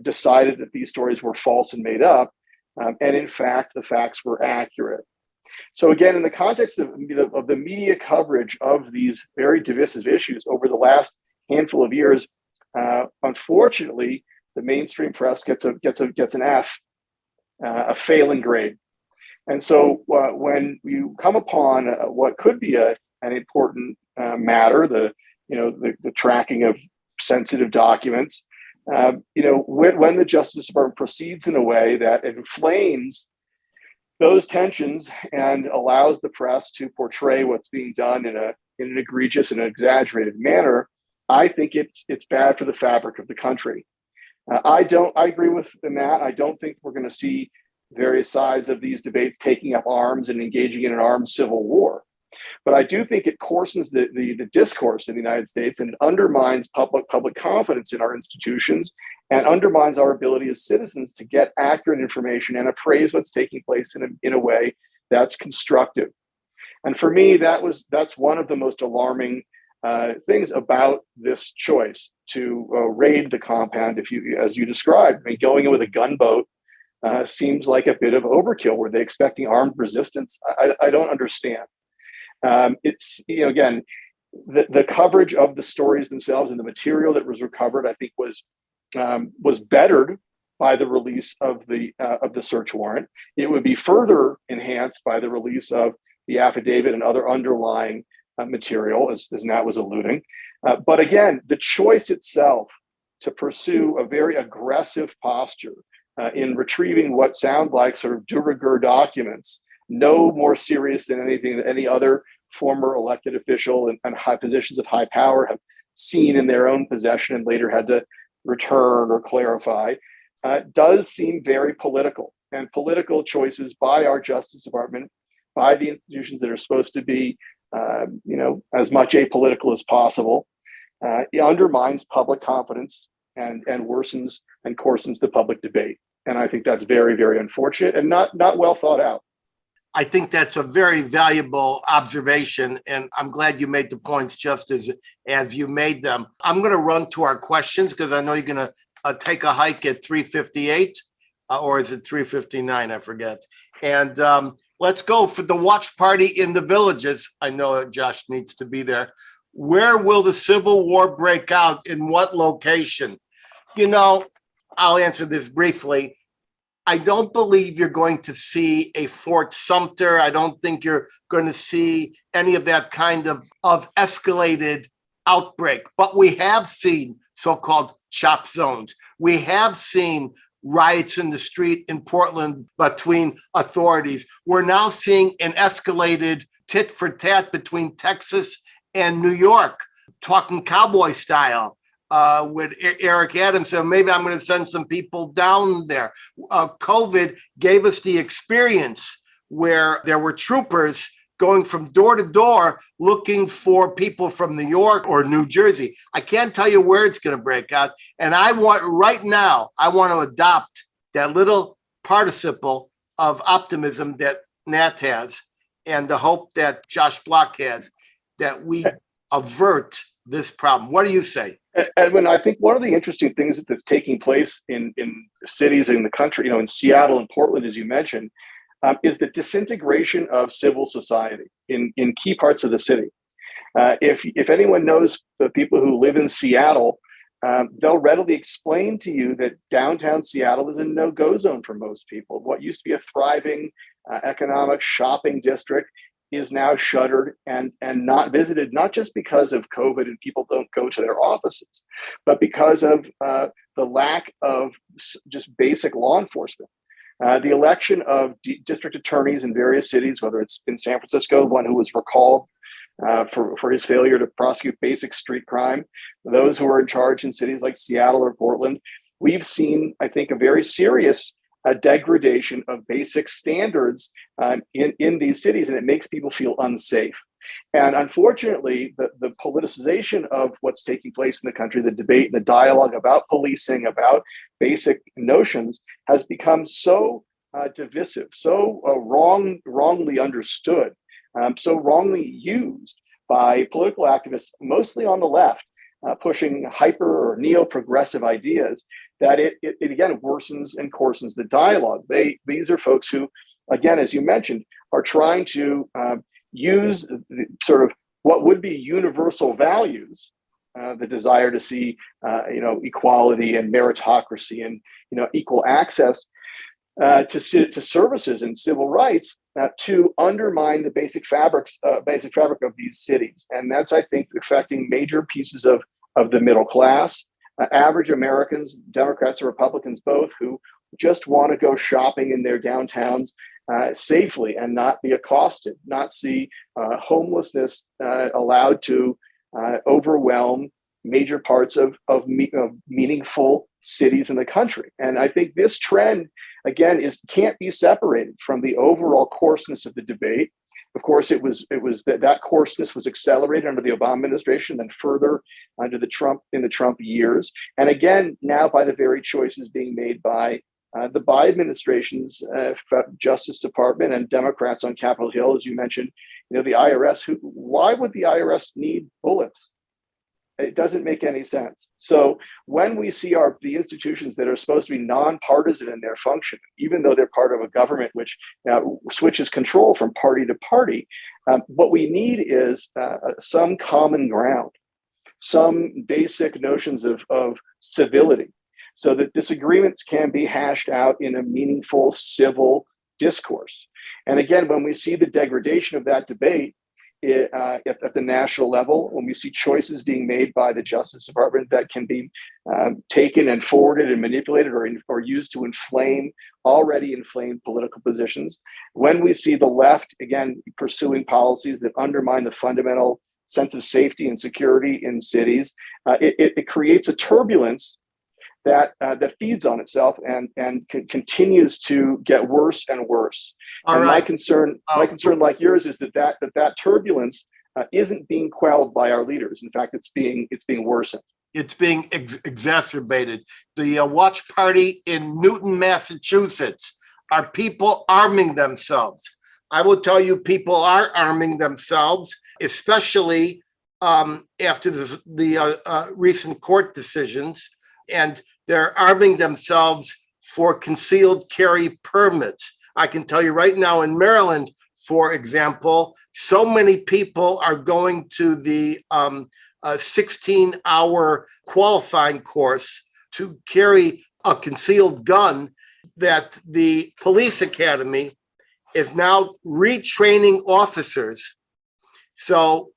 decided that these stories were false and made up, and in fact, the facts were accurate. So again, in the context of the media coverage of these very divisive issues over the last handful of years, unfortunately, the mainstream press gets an F, a failing grade. And so when you come upon what could be an important matter, the tracking of sensitive documents, when the Justice Department proceeds in a way that inflames those tensions and allows the press to portray what's being done in an egregious and exaggerated manner, I think it's bad for the fabric of the country. I agree with Matt. I don't think we're going to see various sides of these debates taking up arms and engaging in an armed civil war. But I do think it coarsens the discourse in the United States and undermines public confidence in our institutions and undermines our ability as citizens to get accurate information and appraise what's taking place in a way that's constructive. And for me, that's one of the most alarming things about this choice to raid the compound. As you described, I mean, going in with a gunboat seems like a bit of overkill. Were they expecting armed resistance? I don't understand. It's, again, the coverage of the stories themselves and the material that was recovered, I think, was bettered by the release of the search warrant. It would be further enhanced by the release of the affidavit and other underlying material, as Nat was alluding. But again, the choice itself to pursue a very aggressive posture in retrieving what sound like sort of de rigueur documents, no more serious than anything that any other former elected official and high positions of high power have seen in their own possession and later had to return or clarify, does seem very political. And political choices by our Justice Department, by the institutions that are supposed to be, as much apolitical as possible, it undermines public confidence and worsens and coarsens the public debate. And I think that's very, very unfortunate and not well thought out. I think that's a very valuable observation, and I'm glad you made the points just as you made them. I'm going to run to our questions because I know you're going to take a hike at 3:58, or is it 3:59? I forget. And let's go for the watch party in the villages. I know Josh needs to be there. Where will the Civil War break out? In what location? I'll answer this briefly. I don't believe you're going to see a Fort Sumter. I don't think you're going to see any of that kind of escalated outbreak. But we have seen so-called chop zones. We have seen riots in the street in Portland between authorities. We're now seeing an escalated tit for tat between Texas and New York, talking cowboy style. With Eric Adams, so maybe I'm going to send some people down there. COVID gave us the experience where there were troopers going from door to door looking for people from New York or New Jersey. I can't tell you where it's going to break out. And I want to adopt that little participle of optimism that Nat has and the hope that Josh Block has, that we avert this problem. What do you say? Edwin, I think one of the interesting things that's taking place in cities in the country, in Seattle and Portland, as you mentioned, is the disintegration of civil society in key parts of the city. If anyone knows the people who live in Seattle, they'll readily explain to you that downtown Seattle is a no-go zone for most people. What used to be a thriving economic shopping district is now shuttered and not visited, not just because of COVID and people don't go to their offices, but because of the lack of just basic law enforcement. The election of district attorneys in various cities, whether it's in San Francisco, one who was recalled for his failure to prosecute basic street crime, those who are in charge in cities like Seattle or Portland, we've seen, I think, a very serious degradation of basic standards in these cities, and it makes people feel unsafe. And unfortunately, the politicization of what's taking place in the country, the debate, the dialogue about policing, about basic notions, has become so divisive, so wrongly understood, so wrongly used by political activists, mostly on the left, pushing hyper or neo-progressive ideas, that it again worsens and coarsens the dialogue. These are folks who, again, as you mentioned, are trying to use the, sort of what would be universal values, the desire to see equality and meritocracy and equal access to services and civil rights, to undermine the basic fabric of these cities. And that's, I think, affecting major pieces of the middle class, average Americans, Democrats or Republicans both, who just want to go shopping in their downtowns safely and not be accosted, not see homelessness allowed to overwhelm major parts of meaningful cities in the country. And I think this trend, again, can't be separated from the overall coarseness of the debate. Of course, it was that coarseness was accelerated under the Obama administration, then further under the Trump years, and again now by the very choices being made by the Biden administration's Justice Department and Democrats on Capitol Hill, as you mentioned The IRS, why would the IRS need bullets? It doesn't make any sense. So when we see the institutions that are supposed to be nonpartisan in their function, even though they're part of a government which switches control from party to party, what we need is some common ground, some basic notions of civility, so that disagreements can be hashed out in a meaningful civil discourse. And again, when we see the degradation of that debate at the national level, when we see choices being made by the Justice Department that can be taken and forwarded and manipulated or used to already inflamed political positions, when we see the left, again, pursuing policies that undermine the fundamental sense of safety and security in cities, it creates a turbulence that feeds on itself and continues to get worse and worse. And my concern, like yours, is that turbulence isn't being quelled by our leaders. In fact, it's being worsened. It's being exacerbated. The watch party in Newton, Massachusetts, are people arming themselves. I will tell you, people are arming themselves, especially after the recent court decisions, and they're arming themselves for concealed carry permits. I can tell you right now in Maryland, for example, so many people are going to the 16-hour qualifying course to carry a concealed gun that the police academy is now retraining officers. So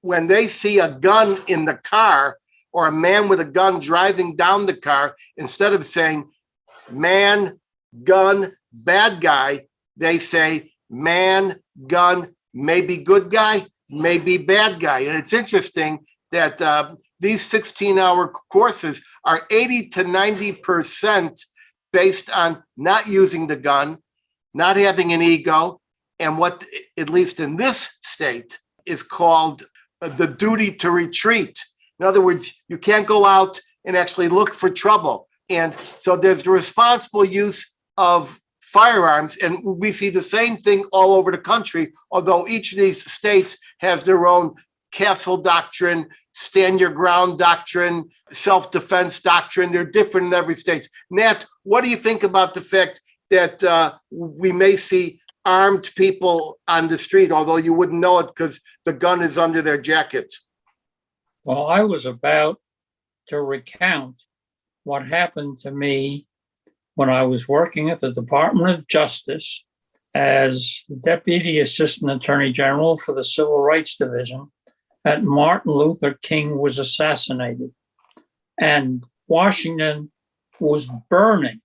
when they see a gun in the car, or a man with a gun driving down the car, instead of saying man, gun, bad guy, they say man, gun, maybe good guy, maybe bad guy. And it's interesting that these 16-hour courses are 80 to 90% based on not using the gun, not having an ego, and what, at least in this state, is called the duty to retreat. In other words, you can't go out and actually look for trouble. And so there's the responsible use of firearms. And we see the same thing all over the country, although each of these states has their own castle doctrine, stand your ground doctrine, self-defense doctrine. They're different in every state. Nat, what do you think about the fact that we may see armed people on the street, although you wouldn't know it because the gun is under their jacket? Well, I was about to recount what happened to me when I was working at the Department of Justice as Deputy Assistant Attorney General for the Civil Rights Division that Martin Luther King was assassinated. And Washington was burning,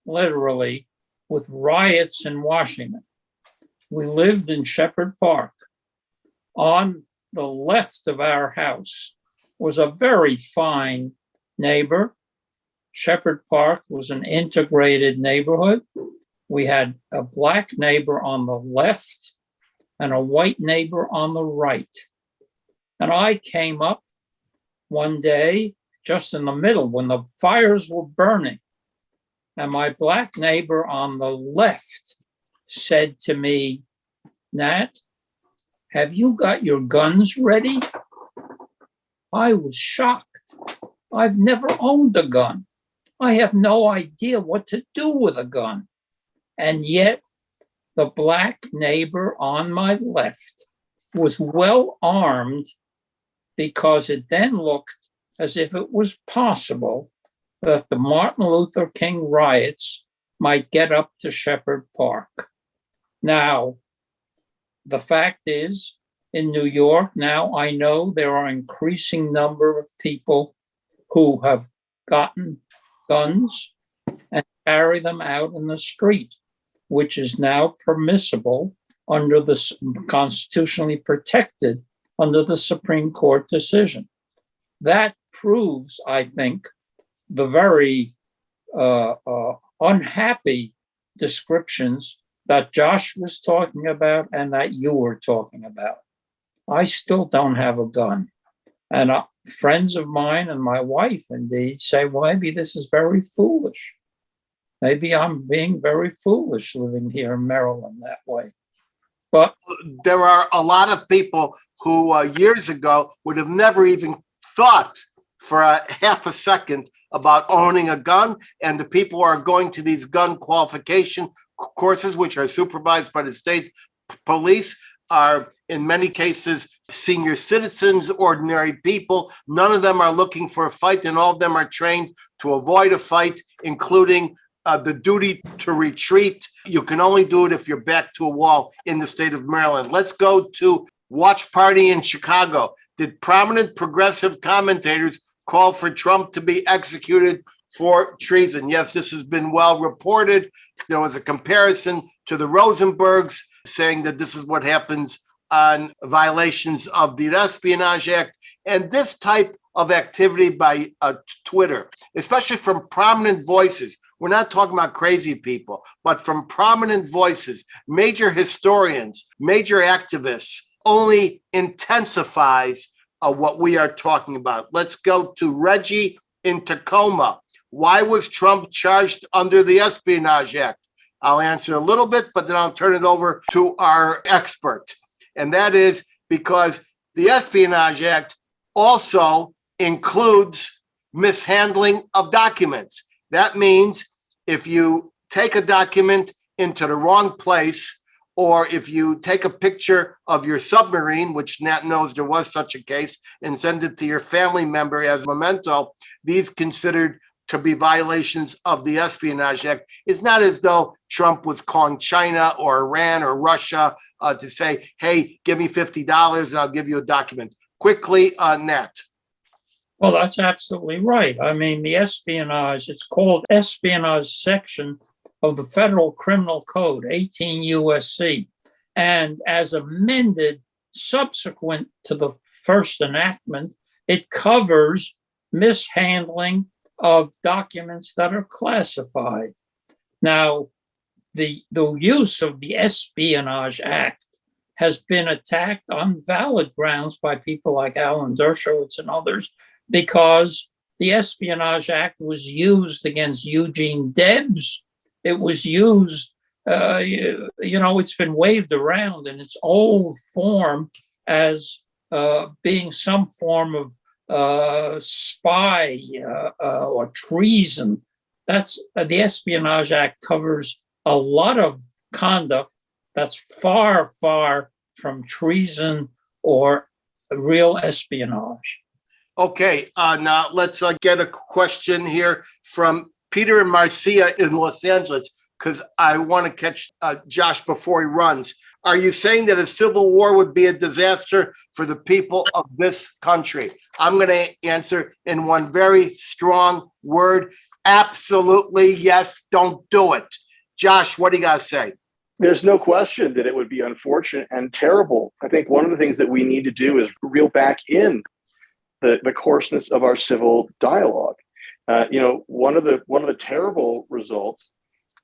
literally, with riots in Washington. We lived in Shepherd Park. On the left of our house was a very fine neighbor. Shepherd Park was an integrated neighborhood. We had a black neighbor on the left and a white neighbor on the right. And I came up one day just in the middle when the fires were burning. And my black neighbor on the left said to me, "Nat, have you got your guns ready?" I was shocked. I've never owned a gun. I have no idea what to do with a gun. And yet, the black neighbor on my left was well armed because it then looked as if it was possible that the Martin Luther King riots might get up to Shepherd Park. Now, the fact is, in New York now, I know there are an increasing number of people who have gotten guns and carry them out in the street, which is now permissible under the constitutionally protected under the Supreme Court decision. That proves, I think, the very unhappy descriptions that Josh was talking about and that you were talking about. I still don't have a gun. And friends of mine and my wife, indeed, say, well, maybe this is very foolish. Maybe I'm being very foolish living here in Maryland that way. But There are a lot of people who years ago would have never even thought for a half a second about owning a gun. And the people who are going to these gun qualification courses, which are supervised by the state police, are in many cases senior citizens, ordinary people. None of them are looking for a fight, and all of them are trained to avoid a fight, including the duty to retreat. You can only do it if you're back to a wall in the state of Maryland. Let's go to Watch Party in Chicago. Did prominent progressive commentators call for Trump to be executed for treason? Yes, this has been well reported. There was a comparison to the Rosenbergs, saying that this is what happens on violations of the Espionage Act. And this type of activity by Twitter, especially from prominent voices. We're not talking about crazy people, but from prominent voices, major historians, major activists, only intensifies what we are talking about. Let's go to Reggie in Tacoma. Why was Trump charged under the Espionage Act? I'll answer a little bit, but then I'll turn it over to our expert. And that is because the Espionage Act also includes mishandling of documents. That means if you take a document into the wrong place, or if you take a picture of your submarine, which Nat knows there was such a case, and send it to your family member as a memento, these considered to be violations of the Espionage Act. It's not as though Trump was calling China or Iran or Russia to say, hey, give me $50 and I'll give you a document. Quickly, Nat. well, that's absolutely right. I mean, the espionage, it's called espionage section of the Federal Criminal Code, 18 USC. And as amended subsequent to the first enactment, it covers mishandling of documents that are classified. Now, the use of the Espionage Act has been attacked on valid grounds by people like Alan Dershowitz and others, because the Espionage Act was used against Eugene Debs. It was used, it's been waved around in its old form as being some form of spy or treason. That's the Espionage Act covers a lot of conduct that's far, far from treason or real espionage. Okay, now let's get a question here from Peter and Marcia in Los Angeles, because I want to catch Josh before he runs. Are you saying that a civil war would be a disaster for the people of this country? I'm going to answer in one very strong word. Absolutely, yes, don't do it. Josh, what do you got to say? There's no question that it would be unfortunate and terrible. I think one of the things that we need to do is reel back in the coarseness of our civil dialogue. One of the terrible results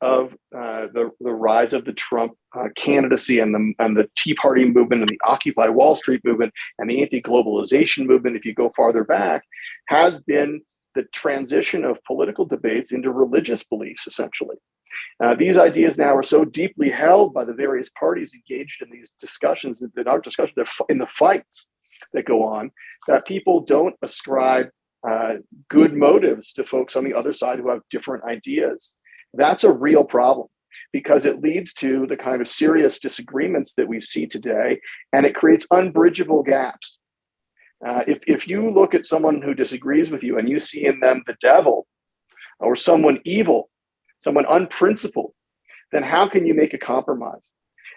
of the rise of the Trump candidacy and the Tea Party movement and the Occupy Wall Street movement and the anti-globalization movement, if you go farther back, has been the transition of political debates into religious beliefs, essentially. These ideas now are so deeply held by the various parties engaged in these discussions, in our discussions, in the fights that go on, that people don't ascribe good motives to folks on the other side who have different ideas. That's a real problem, because it leads to the kind of serious disagreements that we see today, and it creates unbridgeable gaps. If you look at someone who disagrees with you and you see in them the devil or someone evil, someone unprincipled, then how can you make a compromise?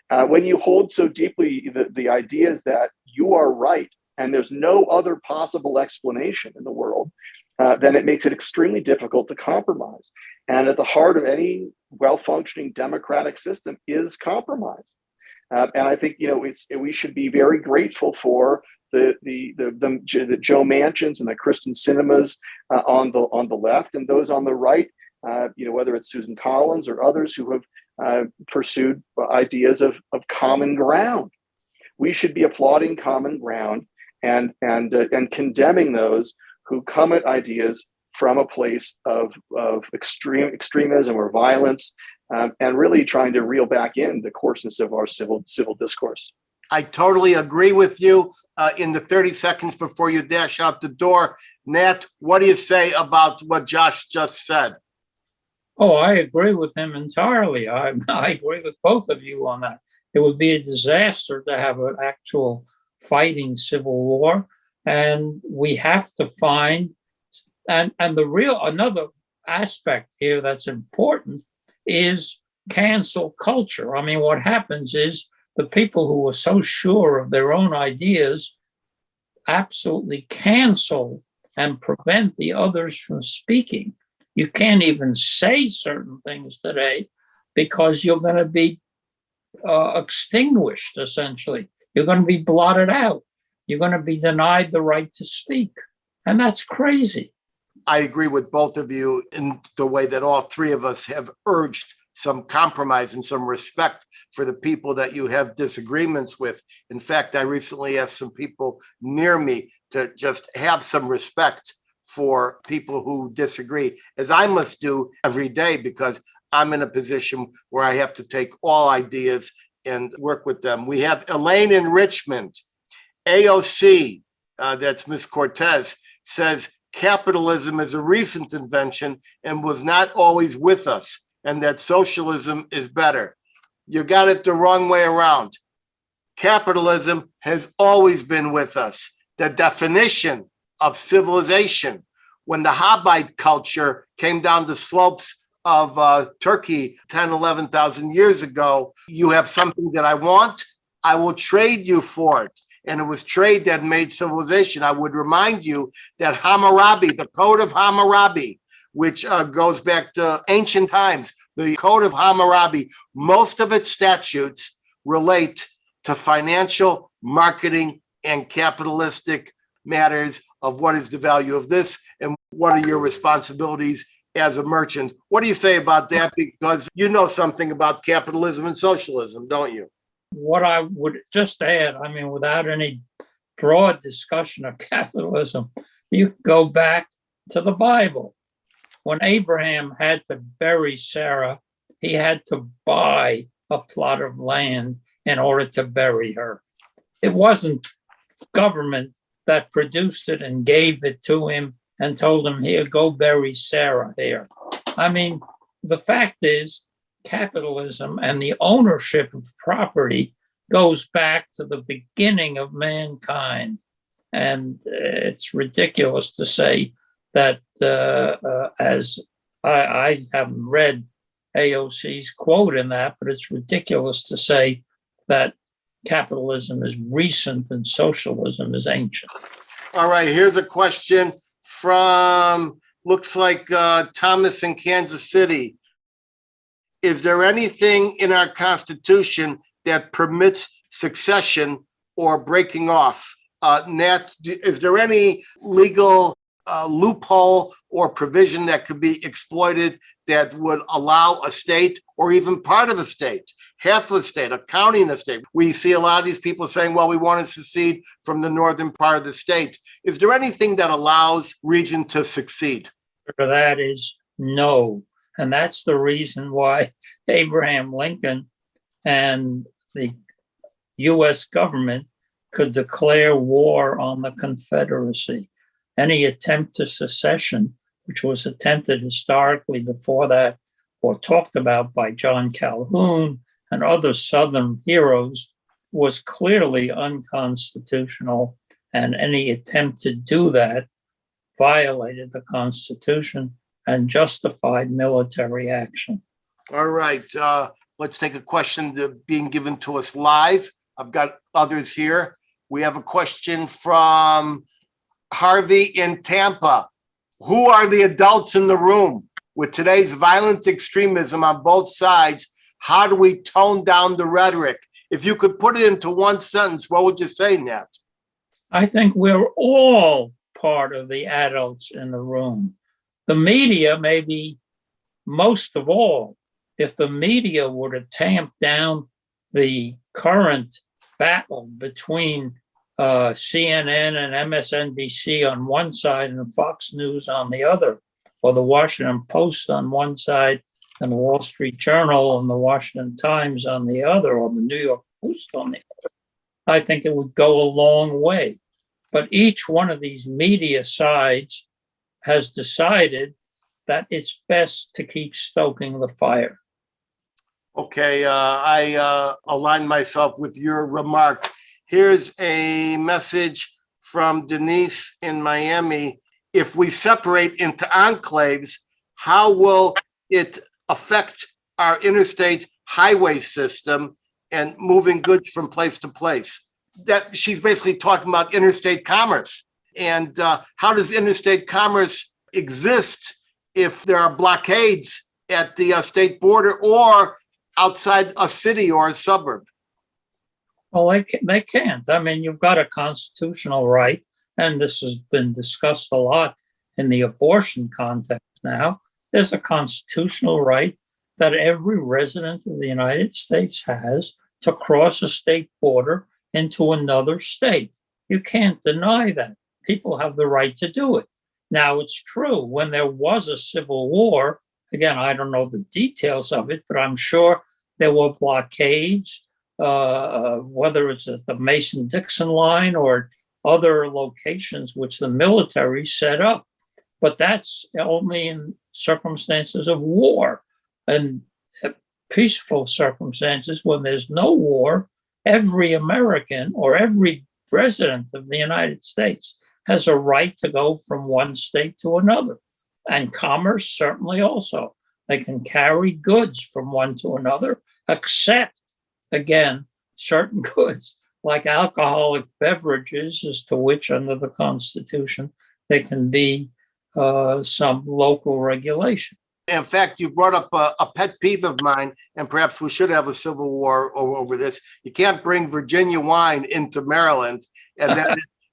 When you hold so deeply the ideas that you are right and there's no other possible explanation in the world, then it makes it extremely difficult to compromise. And at the heart of any well-functioning democratic system is compromise. And I think we should be very grateful for the Joe Manchins and the Kristen Sinemas on the left, and those on the right, whether it's Susan Collins or others who have pursued ideas of common ground. We should be applauding common ground and condemning those who come at ideas from a place of extremism or violence, and really trying to reel back in the coarseness of our civil discourse. I totally agree with you. In the 30 seconds before you dash out the door, Nat, what do you say about what Josh just said? Oh, I agree with him entirely. I agree with both of you on that. It would be a disaster to have an actual fighting civil war. And we have to find, and another aspect here that's important is cancel culture. I mean, what happens is the people who are so sure of their own ideas absolutely cancel and prevent the others from speaking. You can't even say certain things today because you're going to be extinguished, essentially. You're going to be blotted out. You're going to be denied the right to speak. And that's crazy. I agree with both of you in the way that all three of us have urged some compromise and some respect for the people that you have disagreements with. In fact, I recently asked some people near me to just have some respect for people who disagree, as I must do every day, because I'm in a position where I have to take all ideas and work with them. We have Elaine in Richmond. AOC, that's Miss Cortez, says capitalism is a recent invention and was not always with us, and that socialism is better. You got it the wrong way around. Capitalism has always been with us. The definition of civilization, when the Hobbite culture came down the slopes of Turkey 10, 11,000 years ago, you have something that I want, I will trade you for it. And it was trade that made civilization. I would remind you that Hammurabi, the Code of Hammurabi, which goes back to ancient times, the Code of Hammurabi, most of its statutes relate to financial, marketing, and capitalistic matters of what is the value of this and what are your responsibilities as a merchant. What do you say about that? Because you know something about capitalism and socialism, don't you? What I would just add, I mean, without any broad discussion of capitalism, you go back to the Bible. When Abraham had to bury Sarah, he had to buy a plot of land in order to bury her. It wasn't government that produced it and gave it to him and told him, here, go bury Sarah here. I mean, the fact is, capitalism and the ownership of property goes back to the beginning of mankind. And it's ridiculous to say that, as I haven't read AOC's quote in that, but it's ridiculous to say that capitalism is recent and socialism is ancient. All right, here's a question from, looks like Thomas in Kansas City. Is there anything in our Constitution that permits succession or breaking off? Nat, is there any legal loophole or provision that could be exploited that would allow a state or even part of a state, half a state, a county in a state? We see a lot of these people saying, well, we want to secede from the northern part of the state. Is there anything that allows region to succeed? That is no. And that's the reason why Abraham Lincoln and the U.S. government could declare war on the Confederacy. Any attempt to secession, which was attempted historically before that, or talked about by John Calhoun and other Southern heroes, was clearly unconstitutional. And any attempt to do that violated the Constitution and justified military action. All right, let's take a question being given to us live. I've got others here. We have a question from Harvey in Tampa. Who are the adults in the room? With today's violent extremism on both sides, how do we tone down the rhetoric? If you could put it into one sentence, what would you say, Nat? I think we're all part of the adults in the room. The media, maybe most of all. If the media were to tamp down the current battle between CNN and MSNBC on one side and Fox News on the other, or the Washington Post on one side and the Wall Street Journal and the Washington Times on the other, or the New York Post on the other, I think it would go a long way. But each one of these media sides has decided that it's best to keep stoking the fire. Okay, I align myself with your remark. Here's a message from Denise in Miami. If we separate into enclaves, how will it affect our interstate highway system and moving goods from place to place? That she's basically talking about interstate commerce. And how does interstate commerce exist if there are blockades at the state border or outside a city or a suburb? Well, they can't. I mean, you've got a constitutional right, and this has been discussed a lot in the abortion context now. There's a constitutional right that every resident of the United States has to cross a state border into another state. You can't deny that. People have the right to do it. Now, it's true, when there was a civil war, again, I don't know the details of it, but I'm sure there were blockades, whether it's at the Mason-Dixon line or other locations which the military set up. But that's only in circumstances of war. And peaceful circumstances, when there's no war, every American or every resident of the United States has a right to go from one state to another. And commerce certainly also. They can carry goods from one to another, except, again, certain goods like alcoholic beverages, as to which under the Constitution there can be some local regulation. In fact, you brought up a pet peeve of mine, and perhaps we should have a civil war over this. You can't bring Virginia wine into Maryland, and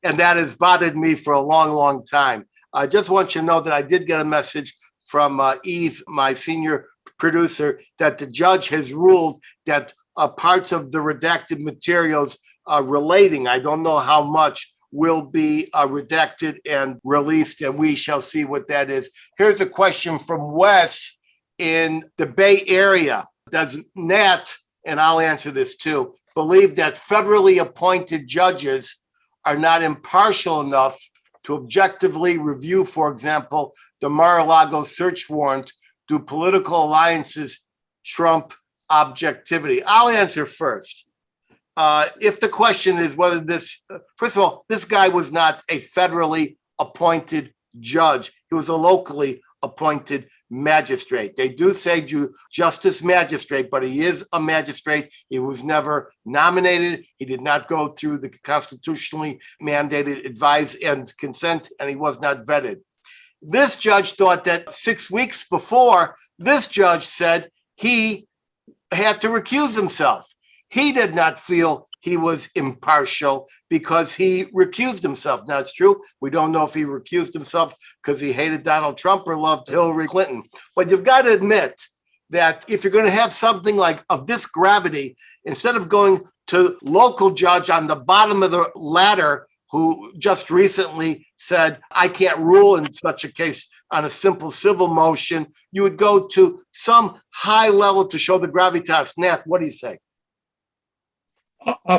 that has bothered me for a long, long time. I just want you to know that I did get a message from Eve, my senior producer, that the judge has ruled that parts of the redacted materials relating, I don't know how much, will be redacted and released, and we shall see what that is. Here's a question from Wes in the Bay Area. Does Nat, and I'll answer this too, believe that federally appointed judges are not impartial enough to objectively review, for example, the Mar-a-Lago search warrant? Do political alliances trump objectivity? I'll answer first. If the question is whether this, first of all, this guy was not a federally appointed judge. He was a locally appointed magistrate. They do say justice magistrate, but he is a magistrate. He was never nominated. He did not go through the constitutionally mandated advise and consent, and he was not vetted. This judge thought that 6 weeks before, this judge said he had to recuse himself. He did not feel he was impartial because he recused himself. Now, it's true, we don't know if he recused himself because he hated Donald Trump or loved Hillary Clinton. But you've got to admit that if you're going to have something like of this gravity, instead of going to local judge on the bottom of the ladder who just recently said, I can't rule in such a case on a simple civil motion, you would go to some high level to show the gravitas. Nat, what do you say?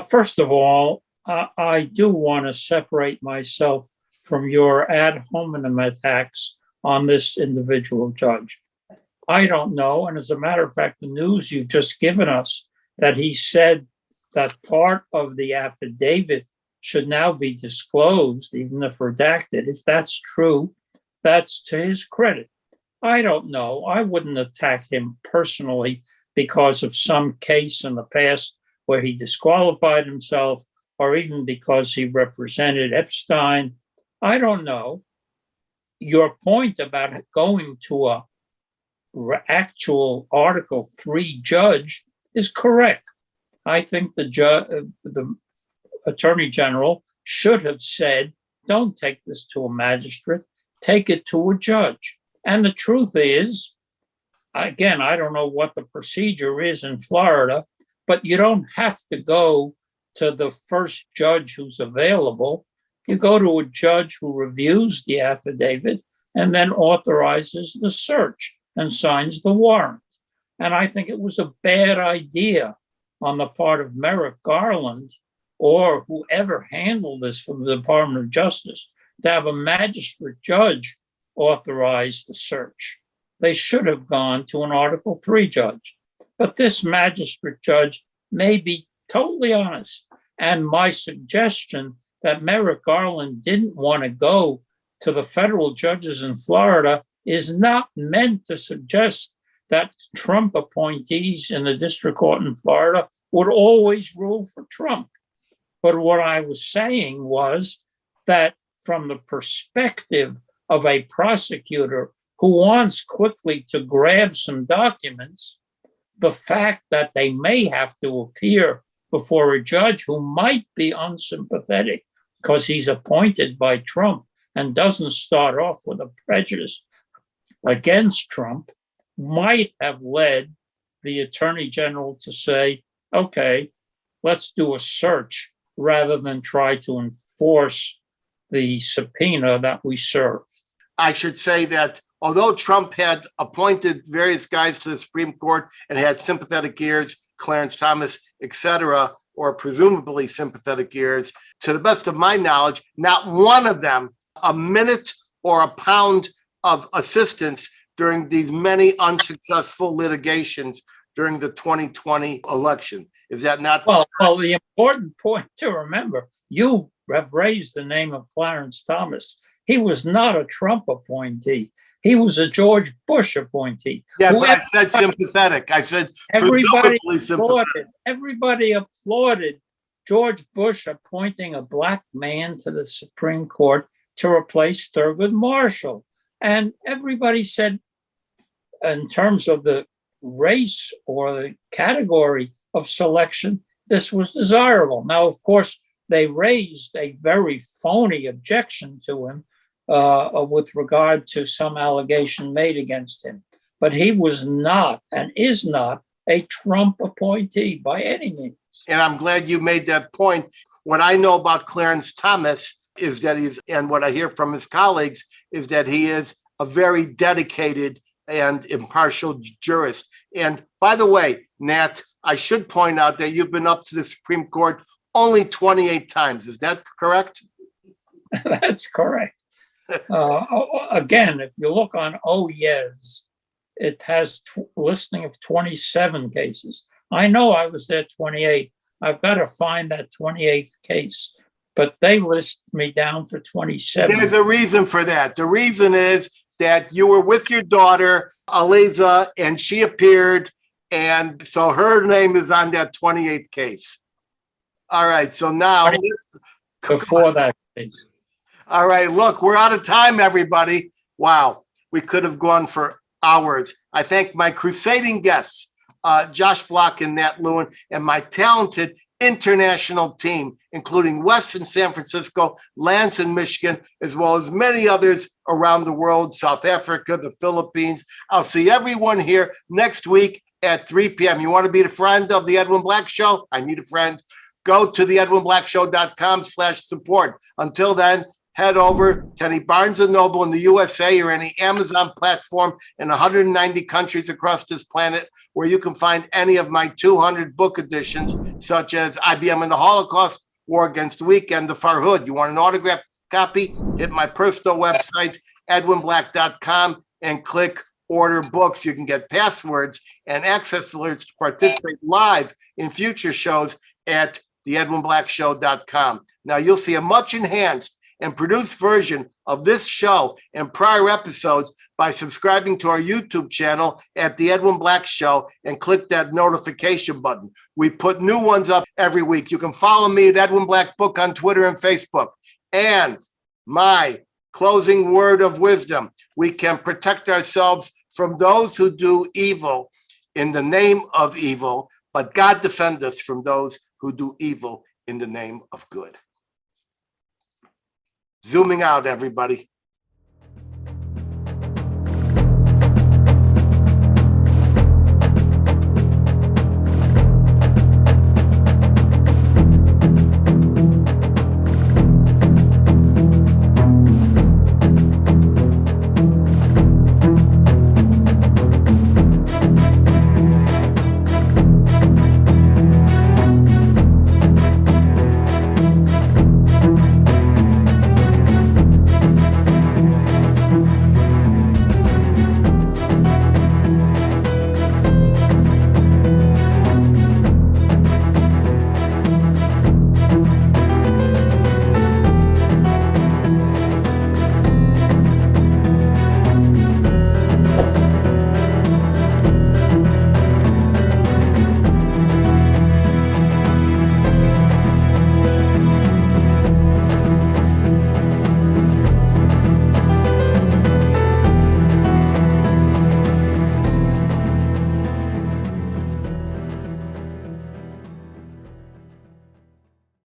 First of all, I do want to separate myself from your ad hominem attacks on this individual judge. I don't know. And as a matter of fact, the news you've just given us that he said that part of the affidavit should now be disclosed, even if redacted. If that's true, that's to his credit. I don't know. I wouldn't attack him personally because of some case in the past where he disqualified himself, or even because he represented Epstein. I don't know. Your point about going to a actual Article 3 judge is correct. I think the Attorney General should have said, don't take this to a magistrate, take it to a judge. And the truth is, again, I don't know what the procedure is in Florida, but you don't have to go to the first judge who's available. You go to a judge who reviews the affidavit and then authorizes the search and signs the warrant. And I think it was a bad idea on the part of Merrick Garland or whoever handled this from the Department of Justice to have a magistrate judge authorize the search. They should have gone to an Article 3 judge. But this magistrate judge may be totally honest. And my suggestion that Merrick Garland didn't want to go to the federal judges in Florida is not meant to suggest that Trump appointees in the district court in Florida would always rule for Trump. But what I was saying was that from the perspective of a prosecutor who wants quickly to grab some documents, the fact that they may have to appear before a judge who might be unsympathetic because he's appointed by Trump and doesn't start off with a prejudice against Trump might have led the attorney general to say, okay, let's do a search rather than try to enforce the subpoena that we served. I should say that although Trump had appointed various guys to the Supreme Court and had sympathetic ears, Clarence Thomas, et cetera, or presumably sympathetic ears, to the best of my knowledge, not one of them a minute or a pound of assistance during these many unsuccessful litigations during the 2020 election. Is that not? Well, the important point to remember, you have raised the name of Clarence Thomas. He was not a Trump appointee. He was a George Bush appointee. Yeah, but I said sympathetic. I said presumably sympathetic. Everybody applauded George Bush appointing a black man to the Supreme Court to replace Thurgood Marshall. And everybody said, in terms of the race or the category of selection, this was desirable. Now, of course, they raised a very phony objection to him with regard to some allegation made against him. But he was not and is not a Trump appointee by any means. And I'm glad you made that point. What I know about Clarence Thomas is that and what I hear from his colleagues is that he is a very dedicated and impartial jurist. And by the way, Nat, I should point out that you've been up to the Supreme Court only 28 times. Is that correct? That's correct. Again, if you look on OYES, it has a listing of 27 cases. I know I was there 28. I've got to find that 28th case, but they list me down for 27. There's a reason for that. The reason is that you were with your daughter, Aliza, and she appeared, and so her name is on that 28th case. All right, so now... Before that case. All right, look, we're out of time, everybody. Wow, we could have gone for hours. I thank my crusading guests, Josh Block and Nat Lewin, and my talented international team, including Wes in San Francisco, Lance in Michigan, as well as many others around the world, South Africa, the Philippines. I'll see everyone here next week at 3 p.m. You want to be the friend of the Edwin Black Show? I need a friend. Go to theedwinblackshow.com/support. Until then, head over to any Barnes & Noble in the USA or any Amazon platform in 190 countries across this planet where you can find any of my 200 book editions, such as IBM and the Holocaust, War Against the Weak, and The Farhud. You want an autographed copy? Hit my personal website, edwinblack.com, and click Order Books. You can get passwords and access alerts to participate live in future shows at theedwinblackshow.com. Now, you'll see a much enhanced and produced version of this show and prior episodes by subscribing to our YouTube channel at The Edwin Black Show and click that notification button. We put new ones up every week. You can follow me at Edwin Black Book on Twitter and Facebook. And my closing word of wisdom, we can protect ourselves from those who do evil in the name of evil, but God defend us from those who do evil in the name of good. Zooming out, everybody.